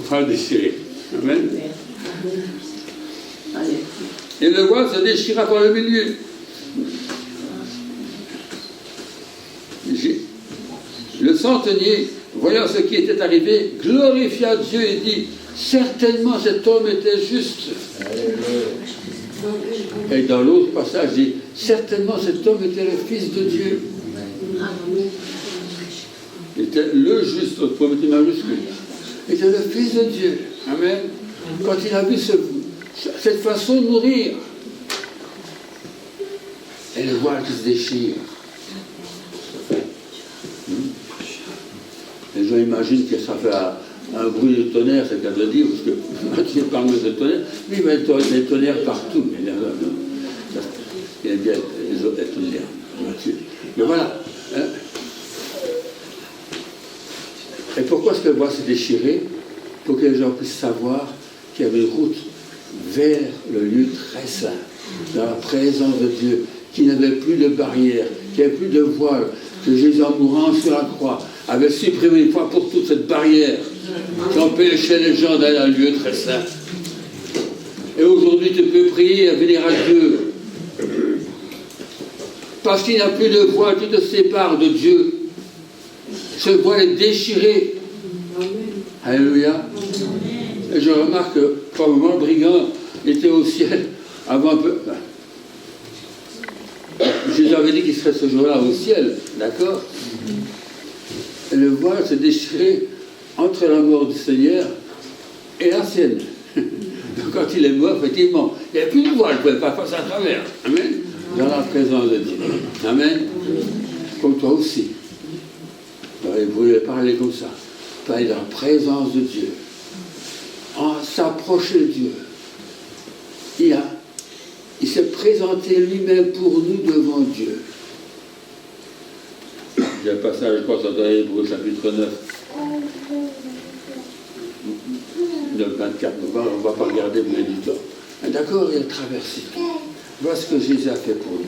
Voile déchiré. Amen. Et le voile se déchira par le milieu. Le centenier, voyant ce qui était arrivé, glorifia Dieu et dit, certainement cet homme était juste. Et dans l'autre passage, il dit, certainement cet homme était le Fils de Dieu. Il était le juste, au premier majuscule. Il était le Fils de Dieu. Amen. Quand il a vu cette façon de mourir, et le voile qui se déchire. Les gens imaginent que ça fait un bruit de tonnerre, c'est le cas de le dire, parce que Matthieu parle de tonnerre, mais il va y avoir des tonnerres partout. Il aime bien les autres tonnerres, Matthieu. Mais voilà. Hein. Et pourquoi est-ce que le voile s'est déchiré? Pour que les gens puissent savoir qu'il y avait une route vers le lieu très saint, dans la présence de Dieu, qu'il n'y avait plus de barrière, qu'il n'y avait plus de voile, que Jésus, en mourant sur la croix, avait supprimé une fois pour toutes cette barrière qui empêchait les gens d'aller dans un lieu très saint. Et aujourd'hui, tu peux prier et venir à Dieu. Parce qu'il n'y a plus de voile qui te sépare de Dieu. Ce voile est déchiré. Alléluia. Et je remarque que, probablement, le brigand était au ciel avant un peu. Jésus avait dit qu'il serait ce jour-là au ciel, d'accord? Et le voile s'est déchiré entre la mort du Seigneur et la sienne. Donc quand il est mort, effectivement, il n'y avait plus de voile, il ne pouvait pas passer à travers. Amen. Dans la présence de Dieu. Amen. Comme toi aussi. Vous pouvez parler comme ça. fallait la présence de Dieu, s'approcher de Dieu. Il s'est présenté lui-même pour nous devant Dieu. Il y a un passage, je crois, dans Hébreux chapitre 9, 24, on ne va pas regarder bien du temps. D'accord, il a traversé tout. Voilà ce que Jésus a fait pour nous.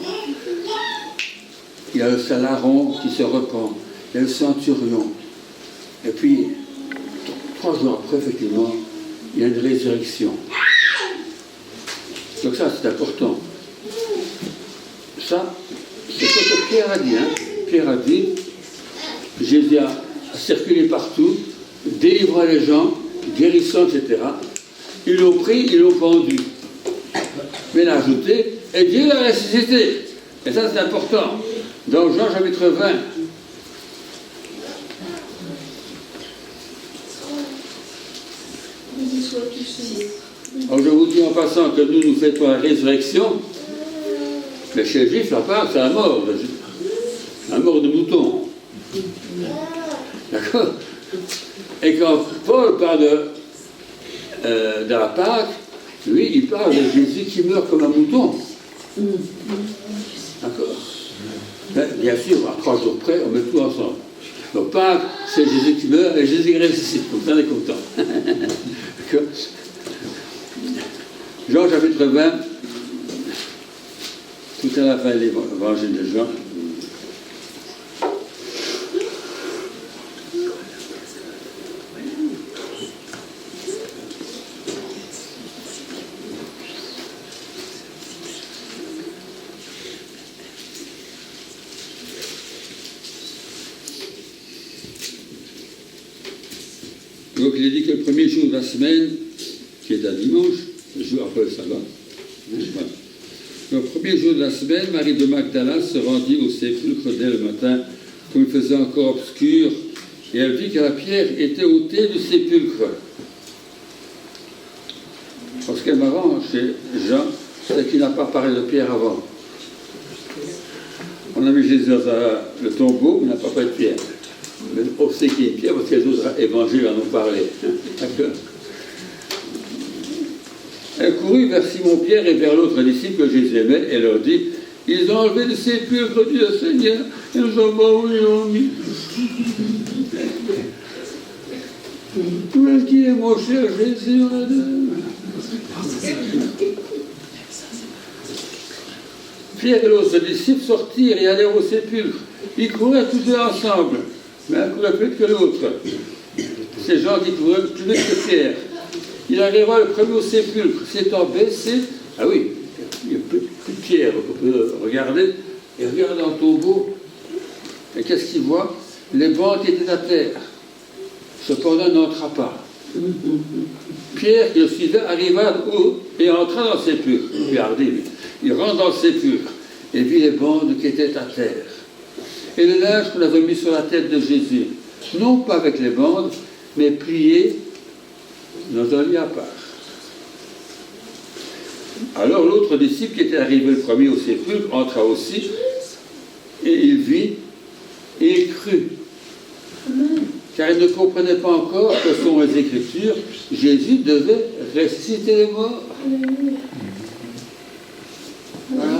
Il y a le larron qui se repent, il y a le centurion. Et puis, 3 jours après, effectivement, il y a une résurrection. Donc ça, c'est important. Ça, c'est ce que Pierre a dit. Pierre a dit, Jésus a circulé partout, délivrant les gens, guérissant, etc. Ils l'ont pris, ils l'ont pendu. Mais il a ajouté, et Dieu l'a ressuscité. Et ça, c'est important. Dans Jean chapitre 20. Alors je vous dis en passant que nous fêtons la résurrection, mais chez les Juifs, la Pâque, c'est la mort. La mort de mouton. D'accord? Et quand Paul parle de la Pâque, lui, il parle de Jésus qui meurt comme un mouton. D'accord? Bien sûr, à 3 jours près, on met tout ensemble. Donc Pâques, c'est Jésus qui meurt et Jésus qui ressuscite. Donc on est content. D'accord? Jean chapitre 20, tout à la fin de l'évangile de Jean. Donc il est dit que le premier jour de la semaine, qui est un dimanche, le jour après le sabbat, voilà. Le premier jour de la semaine, Marie de Magdala se rendit au sépulcre dès le matin, comme il faisait encore obscur, et elle vit que la pierre était ôtée du sépulcre. Parce qu'elle m'arrange chez Jean, c'est qu'il n'a pas parlé de pierre avant. On a mis Jésus dans le tombeau, mais on n'a pas parlé de pierre. Mais on sait qu'il y a une pierre parce que les autres évangiles en ont parlé. D'accord. Elle courut vers Simon-Pierre et vers l'autre disciple que Jésus aimait et leur dit, ils ont enlevé le sépulcre du Seigneur et nous savons pas où ils l'ont mis. Où est-ce qu'il est, mon cher Jésus? Pierre et l'autre disciple sortirent et allèrent au sépulcre. Ils couraient tous deux ensemble, mais un courait plus vite que l'autre. Ces gens qui couraient plus vite que Pierre. Il arriva le premier au sépulcre, s'étant baissé. Ah oui, il n'y a plus de pierre, on peut regarder. Et regarde dans le tombeau. Et qu'est-ce qu'il voit? Les bancs qui étaient à terre. Cependant, n'entra pas. Pierre, qui le suivait, arriva haut et entra dans le sépulcre. Regardez, lui. Il rentre dans le sépulcre et vit les bandes qui étaient à terre. Et le linge qu'on avait mis sur la tête de Jésus, non pas avec les bandes, mais plié dans un lit à part. Alors l'autre disciple qui était arrivé le premier au sépulcre entra aussi, et il vit et il crut. Car il ne comprenait pas encore que selon les Écritures, Jésus devait ressusciter les morts. Voilà.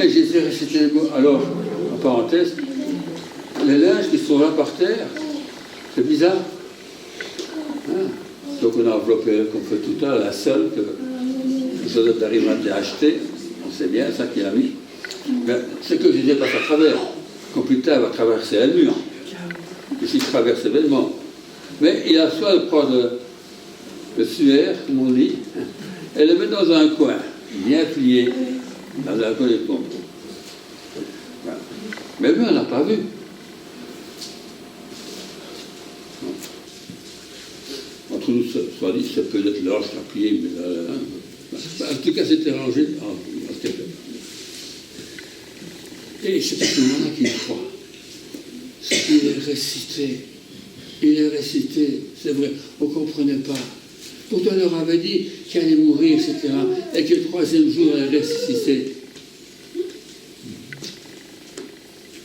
Et Jésus ressuscité les morts. Alors, en parenthèse, les linges qui sont là par terre, c'est bizarre. Hein? Donc on a enveloppé, comme fait tout à l'heure, la seule que Joseph arrive à acheter. On sait bien ça qu'il a mis. Mais c'est que Jésus passe à travers. Quand plus tard il va traverser un mur. Ici il traverse événement. Mais il a soit de prendre le suaire, comme on dit, et le mettre dans un coin, bien plié, dans un coin de tombe. Voilà. Mais lui, on n'a pas vu. Entre nous, soit dit, ça peut être l'orge qui a plié, mais en tout cas, c'était rangé. Et c'est à ce moment-là qu'il croit. C'est qu'il est ressuscité. Il est ressuscité, c'est vrai, on ne comprenait pas. Pourtant, on leur avait dit qu'il allait mourir, etc. Et que le 3e jour, il allait ressusciter.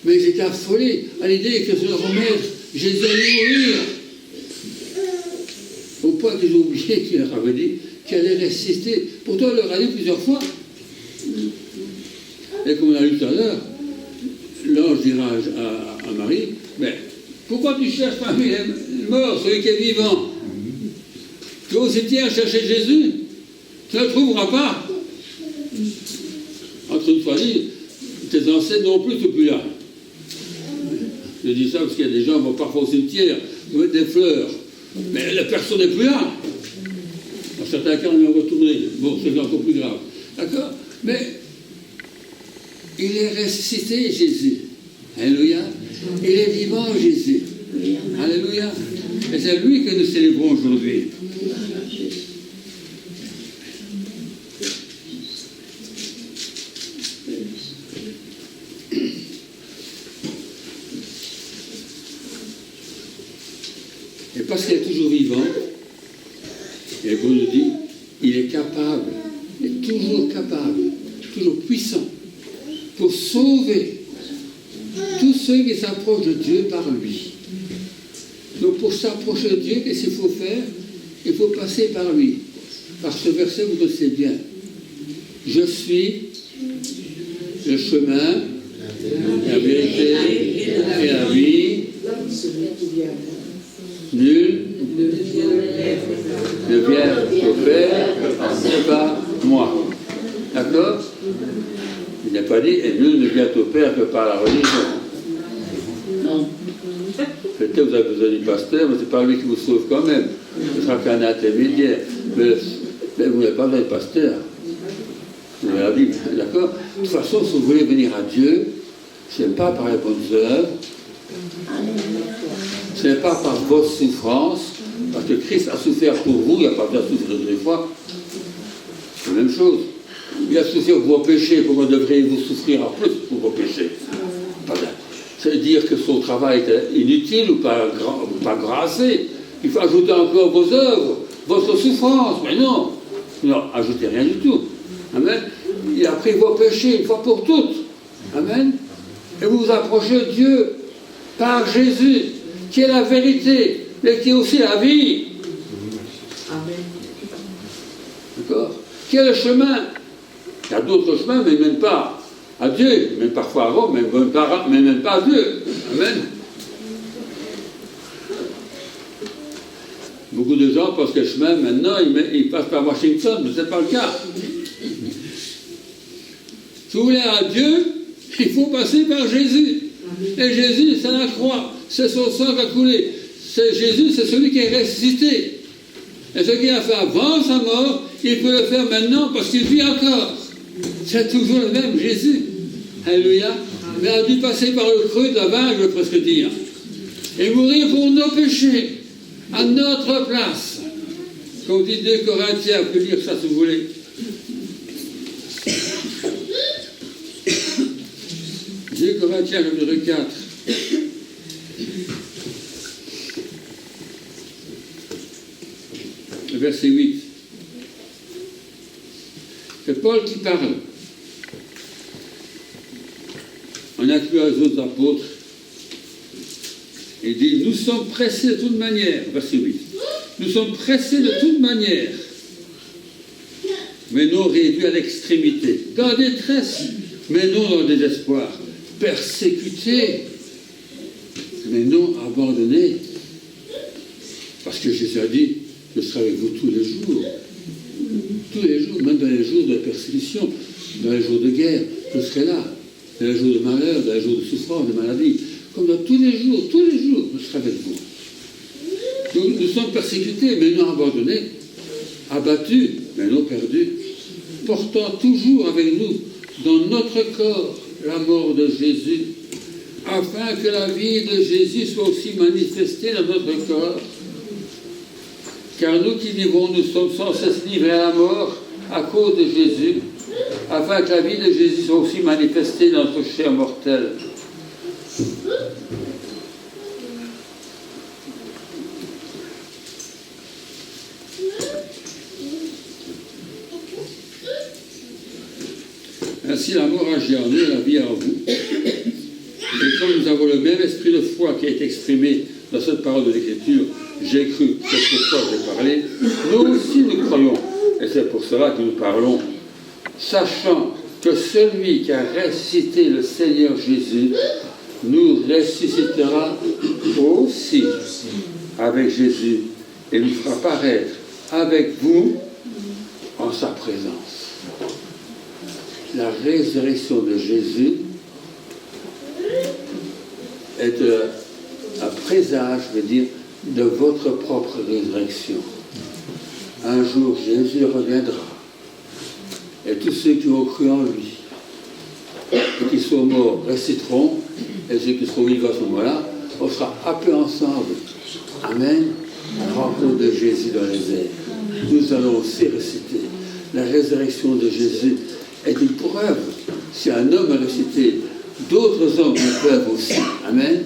Mais ils était affolé à l'idée que leur maître, Jésus allait mourir. Au point qu'ils ont oublié qu'il leur avait dit qu'il allait ressusciter. Pourtant, il leur a dit plusieurs fois. Et comme on a lu tout à l'heure, l'ange dira à Marie, mais pourquoi tu cherches parmi les morts celui qui est vivant? Tu vas au cimetière chercher Jésus? Tu ne le trouveras pas. Entre une fois dit, tes ancêtres non plus ne sont plus là. Je dis ça parce qu'il y a des gens qui vont parfois au cimetière, ils mettent des fleurs, mais la personne n'est plus là. Dans certains cas, on est retourné. Bon, c'est encore plus grave. D'accord? Mais il est ressuscité, Jésus. Alléluia. Il est vivant, Jésus. Alléluia. Et c'est lui que nous célébrons aujourd'hui. Et parce qu'il est toujours vivant, et qu'on nous dit, il est capable, il est toujours capable, toujours puissant, pour sauver tous ceux qui s'approchent de Dieu par lui. Donc pour s'approcher de Dieu, qu'est-ce qu'il faut faire? Il faut passer par lui. Par ce verset, vous connaissez bien. Je suis le chemin, la vérité et la vie. Nul ne vient au Père que par moi. D'accord? Il n'a pas dit, et nul ne vient au Père que par la religion. Non. Peut-être vous avez besoin du pasteur, mais ce n'est pas lui qui vous sauve quand même. Ce sera qu'un intermédiaire. Mais vous n'avez pas besoin du pasteur. Vous avez la Bible, d'accord? De toute façon, si vous voulez venir à Dieu, ce n'est pas par les bonnes œuvres, ce n'est pas par votre souffrance, parce que Christ a souffert pour vous, il n'y a pas besoin de souffrir deux fois. C'est la même chose. Il a souffert pour vos péchés, pourquoi devriez-vous souffrir en plus pour vos péchés? C'est dire que son travail était inutile ou pas assez. Il faut ajouter encore vos œuvres, votre souffrance. Mais non, non, ajoutez rien du tout. Amen. Il a pris vos péchés une fois pour toutes. Amen. Et vous vous approchez de Dieu par Jésus, qui est la vérité, mais qui est aussi la vie. Amen. D'accord? Qui est le chemin? Il y a d'autres chemins, mais même pas à Dieu, même parfois à Rome, mais même pas à Dieu. Amen. Beaucoup de gens pensent que le chemin, maintenant, ils passent par Washington, mais ce n'est pas le cas. Si vous voulez à Dieu, il faut passer par Jésus. Et Jésus, c'est la croix, c'est son sang qui a coulé. Jésus, c'est celui qui est ressuscité. Et ce qu'il a fait avant sa mort, il peut le faire maintenant parce qu'il vit encore. C'est toujours le même Jésus. Alléluia. Mais il a dû passer par le creux de la vague, je veux presque dire. Et mourir pour nos péchés, à notre place. Comme dit 2 Corinthiens, vous pouvez lire ça si vous voulez. 2 Corinthiens, chapitre 4. Verset 8. C'est Paul qui parle. On inclut les autres apôtres. Il dit, nous sommes pressés de toute manière. Verset 8. Nous sommes pressés de toute manière, mais non réduits à l'extrémité. Dans la détresse, mais non dans le désespoir. Persécutés, mais non abandonnés. Parce que Jésus a dit, je serai avec vous tous les jours. Tous les jours, même dans les jours de persécution, dans les jours de guerre, je serai là. Dans les jours de malheur, dans les jours de souffrance, de maladie. Comme dans tous les jours, je serai avec vous. Donc nous sommes persécutés, mais non abandonnés. Abattus, mais non perdus. Portant toujours avec nous, dans notre corps, la mort de Jésus, afin que la vie de Jésus soit aussi manifestée dans notre corps. Car nous qui vivons, nous sommes sans cesse livrés à la mort à cause de Jésus, afin que la vie de Jésus soit aussi manifestée dans notre chair mortelle. Ainsi la mort agit en nous, la vie en vous. Et comme nous avons le même esprit de foi qui est exprimé dans cette parole de l'Écriture, j'ai cru, c'est pourquoi j'ai parlé, nous aussi nous croyons. Et c'est pour cela que nous parlons, sachant que celui qui a ressuscité le Seigneur Jésus nous ressuscitera aussi avec Jésus et nous fera paraître avec vous en sa présence. La résurrection de Jésus est un présage, je veux dire, de votre propre résurrection. Un jour, Jésus reviendra. Et tous ceux qui ont cru en lui et qui sont morts ressusciteront, et ceux qui seront vivants à ce moment-là, on sera appelés ensemble. Amen. Rencontre de Jésus dans les airs. Nous allons aussi ressusciter. La résurrection de Jésus est une preuve. Si un homme a ressuscité, d'autres hommes le peuvent aussi. Amen.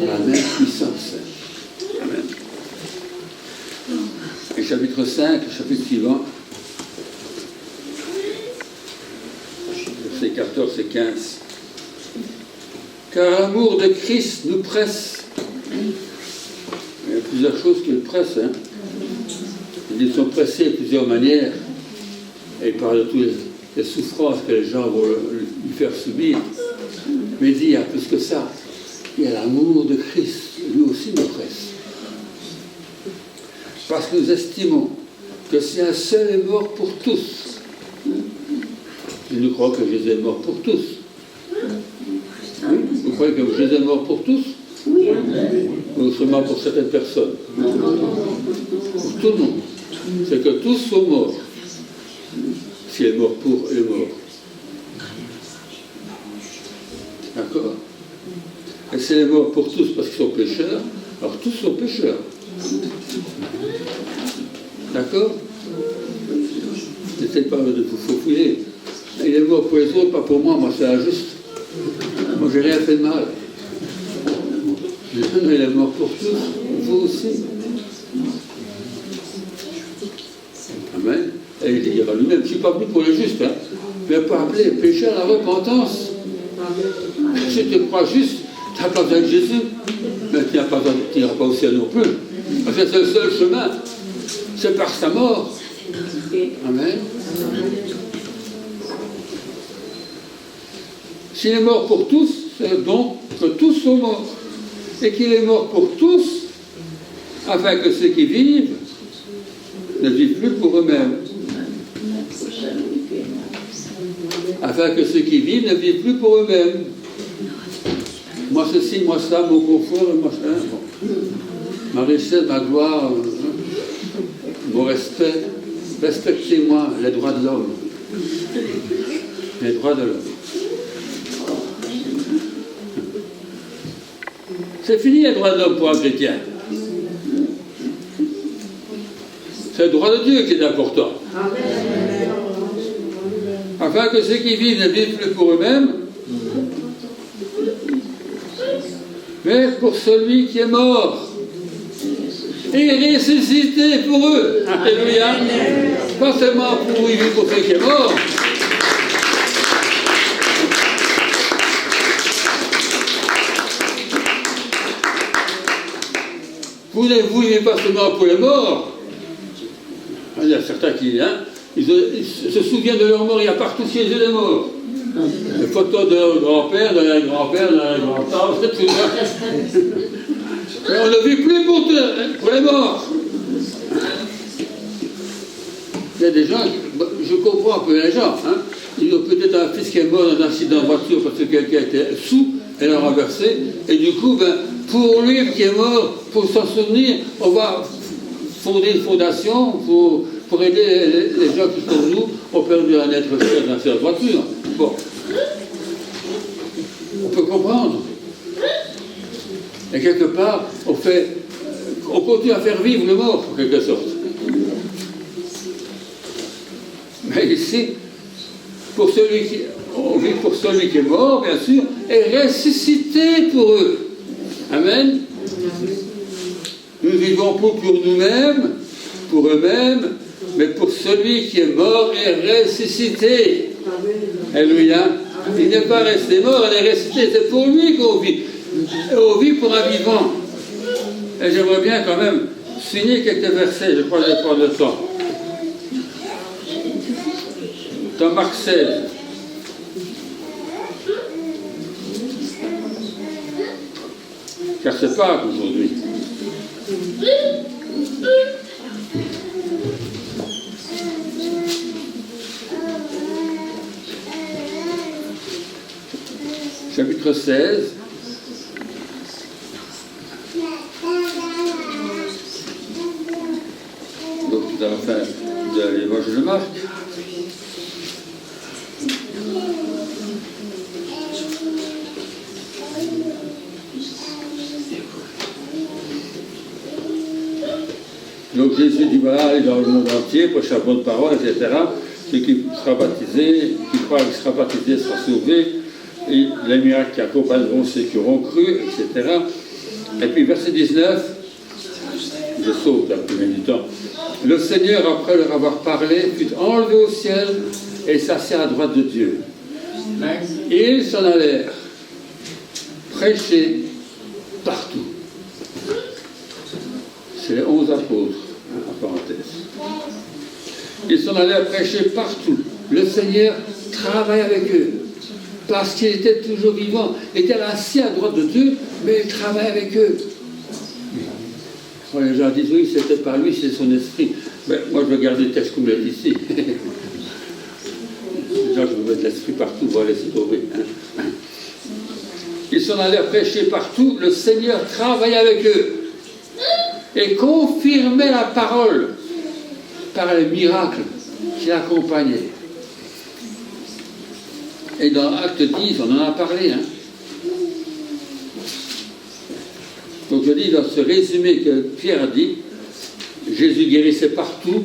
La même puissance. Amen. Et chapitre 5, chapitre suivant, versets 14 et 15. Car l'amour de Christ nous presse. Il y a plusieurs choses qui le pressent. Hein. Ils sont pressés de plusieurs manières. Et il parle de toutes les souffrances que les gens vont lui faire subir. Mais il dit, il y a plus que ça. Il y a l'amour de Christ. Lui aussi nous presse. Parce que nous estimons que si un seul est mort pour tous, nous croyons que Jésus est mort pour tous. Oui, vous croyez que Jésus est mort pour tous? Oui. Ou seulement pour certaines personnes? Pour tout le monde. C'est que tous sont morts. S'il est mort pour, il est mort. D'accord? Et s'il est mort pour tous parce qu'ils sont pécheurs, alors tous sont pécheurs. D'accord? N'essayez pas de vous faufiler. Il est mort pour les autres, pas pour moi c'est injuste. Moi, j'ai rien fait de mal. Il est mort pour tous, vous aussi. Amen. Et il dira lui-même, je ne suis pas venu pour les justes, hein, mais pour appeler les pécheurs à la repentance. Si tu crois juste, tu n'as pas besoin de Jésus, mais tu n'iras pas au ciel non plus. Parce que c'est le seul chemin. C'est par sa mort. Amen. S'il est mort pour tous, c'est donc que tous sont morts. Et qu'il est mort pour tous, afin que ceux qui vivent ne vivent plus pour eux-mêmes. Afin que ceux qui vivent ne vivent plus pour eux-mêmes. Moi ceci, moi ça, mon confort, moi ça. Bon. Ma richesse, ma gloire, mon respect. Respectez-moi les droits de l'homme. Les droits de l'homme. C'est fini les droits de l'homme pour un chrétien. C'est le droit de Dieu qui est important. Afin que ceux qui vivent ne vivent plus pour eux-mêmes, mais pour celui qui est mort et ressuscité pour eux. Alléluia. Pas seulement pour vivre pour ceux qui est mort. Vous ne vivez pas seulement pour les morts. Il y a certains qui ils se souviennent de leur mort, il y a partout chez eux des morts. Les photos de leur grand-père, de leur grand-père, de leur grand-tante, c'est tout ça. Mais on ne vit plus pour les morts. Il y a des gens, je comprends un peu les gens, hein. Ils ont peut-être un fils qui est mort dans un accident de voiture parce que quelqu'un était sous et l'a renversé, et du coup, pour lui qui est mort, pour s'en souvenir, on va fonder une fondation pour aider les gens qui, comme nous, ont perdu un être cher dans cette voiture. Bon. On peut comprendre. Et quelque part, on continue à faire vivre le mort, en quelque sorte. Mais ici, on vit pour celui qui est mort, bien sûr, et ressuscité pour eux. Amen. Nous vivons pas pour nous-mêmes, pour eux-mêmes, mais pour celui qui est mort et ressuscité. Alléluia. Il n'est pas resté mort, il est ressuscité. C'est pour lui qu'on vit. Et on vit pour un vivant. Et j'aimerais bien quand même signer quelques versets, je crois que je vais prendre le temps. Dans Marc 16. Car c'est Pâques aujourd'hui. Chapitre 16. Donc, dans la fin de l'évangile de Marc. Donc Jésus dit voilà, allez dans le monde entier, prêcher la bonne parole, etc. Celui qui sera baptisé, qui croit qu'il sera baptisé sera sauvé, et les miracles qui accompagneront ceux qui auront cru, etc. Et puis verset 19, je saute un peu du temps. Le Seigneur, après leur avoir parlé, fut enlevé au ciel et s'assit à la droite de Dieu. Et ils s'en allèrent prêcher partout. C'est les 11 apôtres, en parenthèse. Ils s'en allaient prêcher partout. Le Seigneur travaille avec eux, parce qu'il était toujours vivant. Il était assis à droite de Dieu, mais il travaille avec eux. Quand les gens disent, oui, c'était par lui, c'est son esprit. Ben, moi, je vais garder le texte comme il est ici. Déjà, je vais mettre l'esprit partout, on va laisser tomber. Ils s'en allaient prêcher partout. Le Seigneur travaillait avec eux et confirmait la parole par les miracles qui l'accompagnaient. Et dans Acte 10, on en a parlé. Donc je dis dans ce résumé que Pierre a dit, Jésus guérissait partout,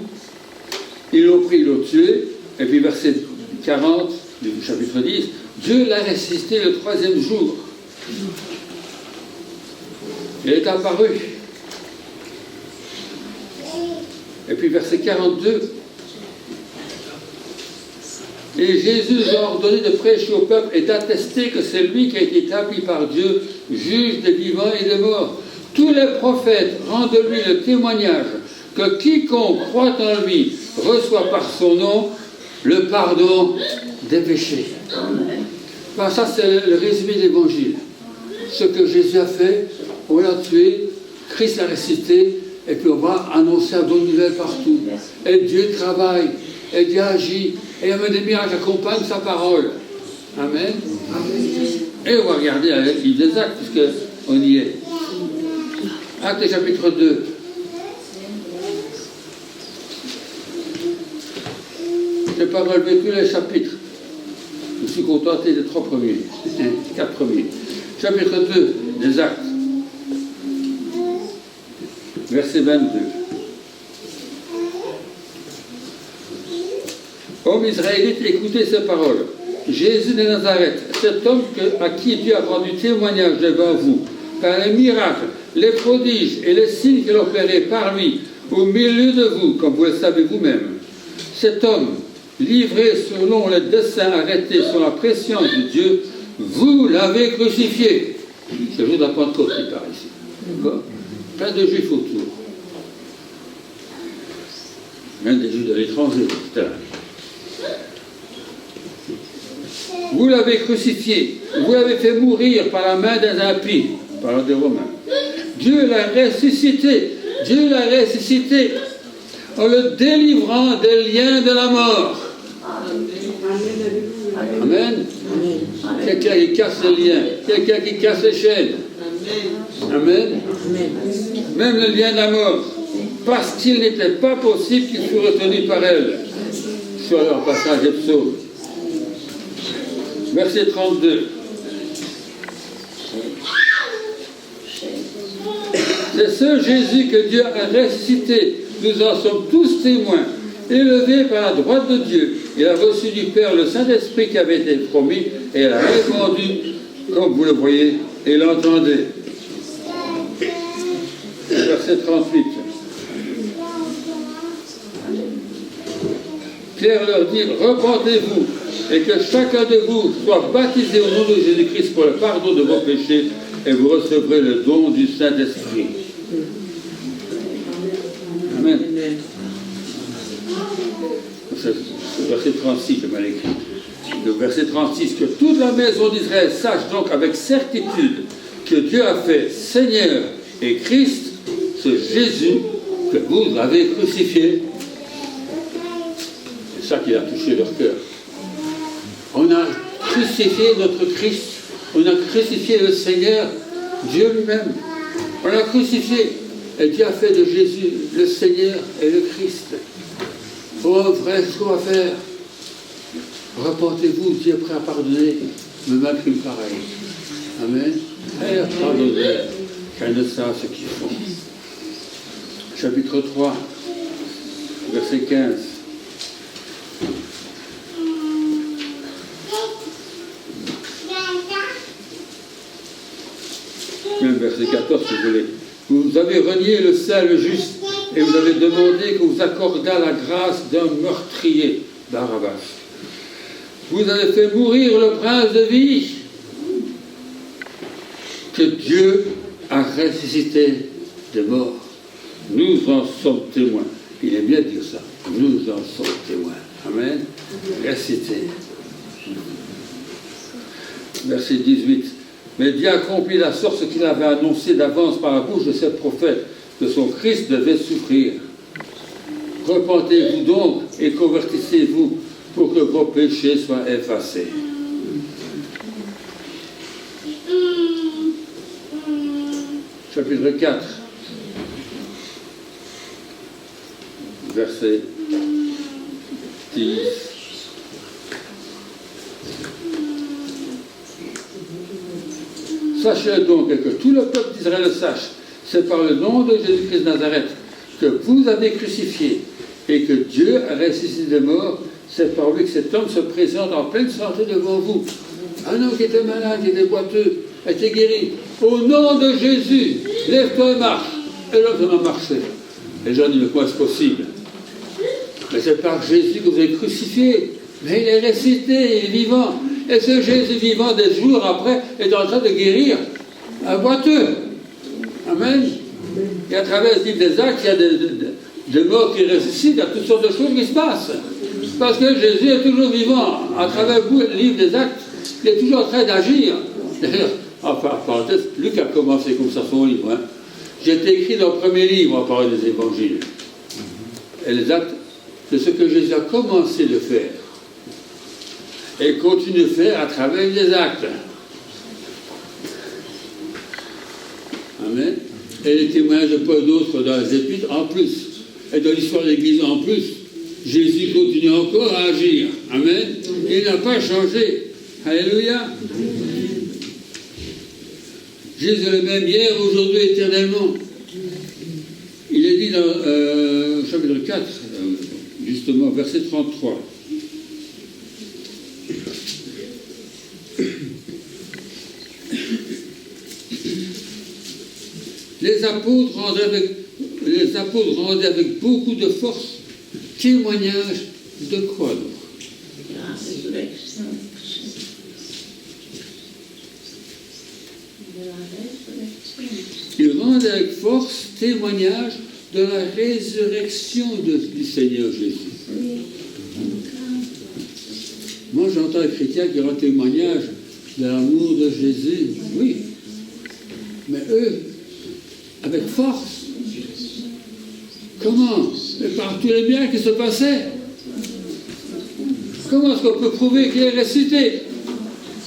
ils l'ont pris, ils l'ont tué, et puis verset 40 du chapitre 10, Dieu l'a ressuscité le 3e jour. Il est apparu. Et puis verset 42, et Jésus nous a ordonné de prêcher au peuple et d'attester que c'est lui qui a été établi par Dieu, juge des vivants et des morts. Tous les prophètes rendent de lui le témoignage que quiconque croit en lui reçoit par son nom le pardon des péchés. Ben, ça, c'est le résumé de l'évangile. Ce que Jésus a fait, on l'a tué, Christ l'a ressuscité, et puis on va annoncer la bonne nouvelle partout. Et Dieu travaille, et Dieu agit, et il y a des miracles qui accompagnent sa parole. Amen. Et on va regarder le livre des Actes, puisqu'on y est. Actes chapitre 2. Je n'ai pas relevé tous les chapitres. Je me suis contenté des 3 premiers, 4 premiers. Chapitre 2 des Actes. Verset 22. Hommes israélites, écoutez ces paroles. Jésus de Nazareth, cet homme à qui Dieu a rendu témoignage devant vous, par les miracles, les prodiges et les signes qu'il opérait par lui, au milieu de vous, comme vous le savez vous-même. Cet homme, livré selon les desseins arrêtés sur la prescience de Dieu, vous l'avez crucifié. C'est le jour de la Pentecôte qui parle ici. D'accord ? Plein de juifs autour. Même des juifs de l'étranger, etc. Vous l'avez crucifié, vous l'avez fait mourir par la main des impies, par des Romains. Dieu l'a ressuscité, en le délivrant des liens de la mort. Amen. Quelqu'un qui casse les liens, quelqu'un qui casse les chaînes. Amen. Même le lien de la mort, parce qu'il n'était pas possible qu'il fût retenu par elle. Sur leur passage des psaumes. Verset 32. C'est ce Jésus que Dieu a ressuscité. Nous en sommes tous témoins. Élevé par la droite de Dieu, il a reçu du Père le Saint-Esprit qui avait été promis et il a répandu, comme vous le voyez et l'entendez. Verset 38. Pierre leur dit, repentez-vous et que chacun de vous soit baptisé au nom de Jésus-Christ pour le pardon de vos péchés, et vous recevrez le don du Saint-Esprit. Amen. C'est le verset 36, j'ai mal écrit. Le verset 36, que toute la maison d'Israël sache donc avec certitude que Dieu a fait Seigneur et Christ, ce Jésus que vous avez crucifié. C'est ça qui a touché leur cœur. On a crucifié notre Christ, on a crucifié le Seigneur, Dieu lui-même. On l'a crucifié et Dieu a fait de Jésus le Seigneur et le Christ. Oh, vrai choix à faire. Repentez-vous, Dieu est prêt à pardonner, même un crime pareil. Amen. Et pardonnez, car ils ne savent ce qu'ils font. Chapitre 3, verset 15. Même verset 14, si vous voulez. Vous avez renié le saint, le juste, et vous avez demandé que vous accordât la grâce d'un meurtrier, Barabbas. Vous avez fait mourir le prince de vie, que Dieu a ressuscité des morts. Nous en sommes témoins. Il est bien de dire ça. Nous en sommes témoins. Amen. Récitez. Verset 18. Mais Dieu accomplit la sorte ce qu'il avait annoncé d'avance par la bouche de ses prophètes, que son Christ devait souffrir. Repentez-vous donc et convertissez-vous pour que vos péchés soient effacés. Chapitre 4, verset 10. Sachez donc et que tout le peuple d'Israël le sache, c'est par le nom de Jésus-Christ de Nazareth que vous avez crucifié et que Dieu a ressuscité des morts, c'est par lui que cet homme se présente en pleine santé devant vous. Un homme qui était malade, qui était boiteux, a été guéri. Au nom de Jésus, lève-toi et marche. Et l'homme s'en a marché. Les gens disent, mais comment est-ce possible? Mais c'est par Jésus que vous avez crucifié. Mais il est ressuscité, il est vivant. Et ce Jésus vivant, des jours après, est en train de guérir un boiteux. Amen. Et à travers ce livre des Actes, il y a des morts qui ressuscitent, il y a toutes sortes de choses qui se passent. Parce que Jésus est toujours vivant. À travers le livre des Actes, il est toujours en train d'agir. D'ailleurs, enfin, parenthèse, Luc a commencé comme ça son livre. Hein. J'ai écrit dans le premier livre en parlant des évangiles. Et les Actes, c'est ce que Jésus a commencé de faire. Et continue de faire à travers les actes. Amen. Et les témoignages de Paul d'autres dans les épîtres en plus. Et dans l'histoire de l'Église en plus. Jésus continue encore à agir. Amen. Il n'a pas changé. Alléluia. Jésus est le même hier, aujourd'hui, éternellement. Il est dit dans chapitre 4, justement, verset 33. Les apôtres rendaient avec beaucoup de force témoignage de quoi donc? Ils rendent avec force témoignage de la résurrection du Seigneur Jésus. Moi, j'entends les chrétiens qui rendent témoignage de l'amour de Jésus. Oui. Mais eux, avec force. Comment? Et par tous les biens qui se passaient. Comment est-ce qu'on peut prouver qu'il est ressuscité?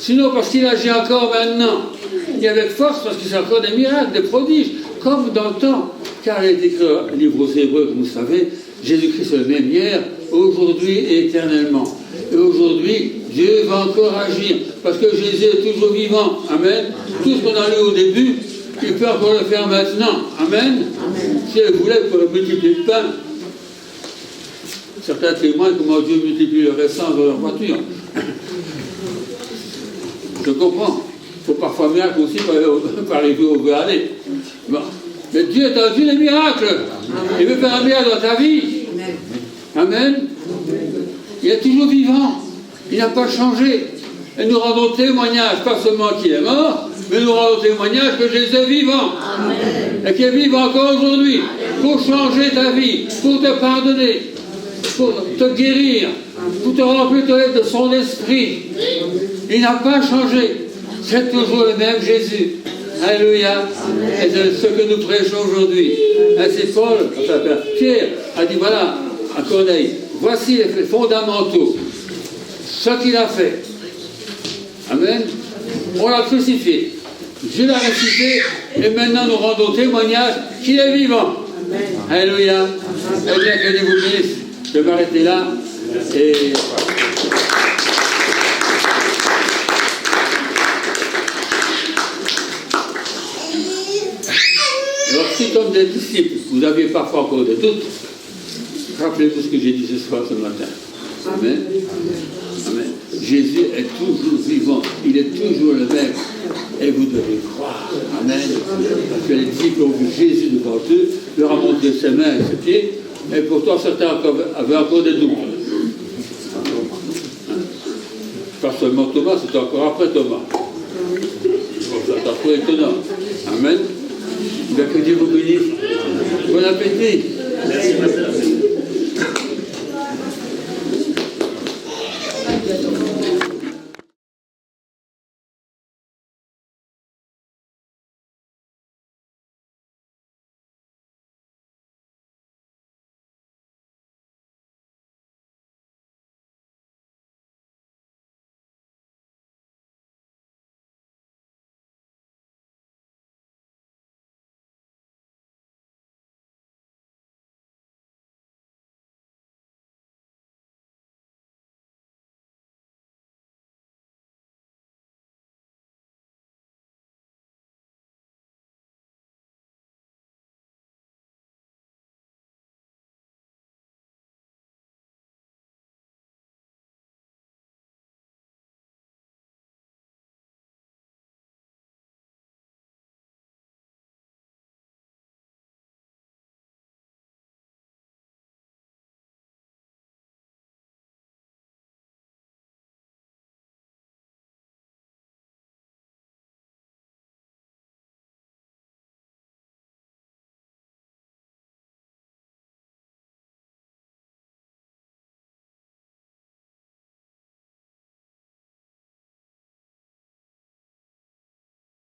Sinon, parce qu'il agit encore maintenant. Et avec force, parce qu'il fait encore des miracles, des prodiges, comme dans le temps. Car il est écrit dans le livre aux Hébreux, comme vous savez, Jésus-Christ est le même hier, aujourd'hui et éternellement. Et aujourd'hui, Dieu va encore agir, parce que Jésus est toujours vivant. Amen. Tout ce qu'on a lu au début, il peut encore le faire maintenant. Amen. Si elle voulait, il pourrait multiplier le pain. Certains témoignent comment Dieu multiplie le essence dans leur voiture. Je comprends. Il faut parfois miracle aussi pour arriver où on veut aller. Bon. Mais Dieu est un Dieu des miracles. Il veut faire un miracle dans ta vie. Amen. Il est toujours vivant. Il Il n'a pas changé. Et nous rendons témoignage, pas seulement qu'il est mort, mais nous rendons témoignage que Jésus est vivant. Amen. Et qu'il est vivant encore aujourd'hui pour changer ta vie, pour te pardonner, pour te guérir, pour te remplir de son esprit. Il n'a pas changé. C'est toujours le même Jésus. Alléluia. Et c'est ce que nous prêchons aujourd'hui. Ainsi Pierre a dit, voilà, à Corneille, voici les fondamentaux. Ce qu'il a fait. Amen. On l'a crucifié. Dieu l'a ressuscité. Et maintenant nous rendons témoignage qu'il est vivant. Amen. Alléluia. Eh bien, que Dieu vous bénisse. Je vais m'arrêter là. Et... Alors, si comme des disciples, vous aviez parfois encore des doutes, rappelez-vous ce que j'ai dit ce soir, ce matin. Amen. Amen. Jésus est toujours vivant. Il est toujours le même. Et vous devez croire. Amen. Parce que les disciples ont vu Jésus devant eux, leur a montré ses mains et ses pieds, et pourtant certains avaient encore des doutes. Pas seulement Thomas, c'est encore après Thomas. C'est encore étonnant. Amen. Bien que Dieu vous bénisse. Bon appétit. Merci.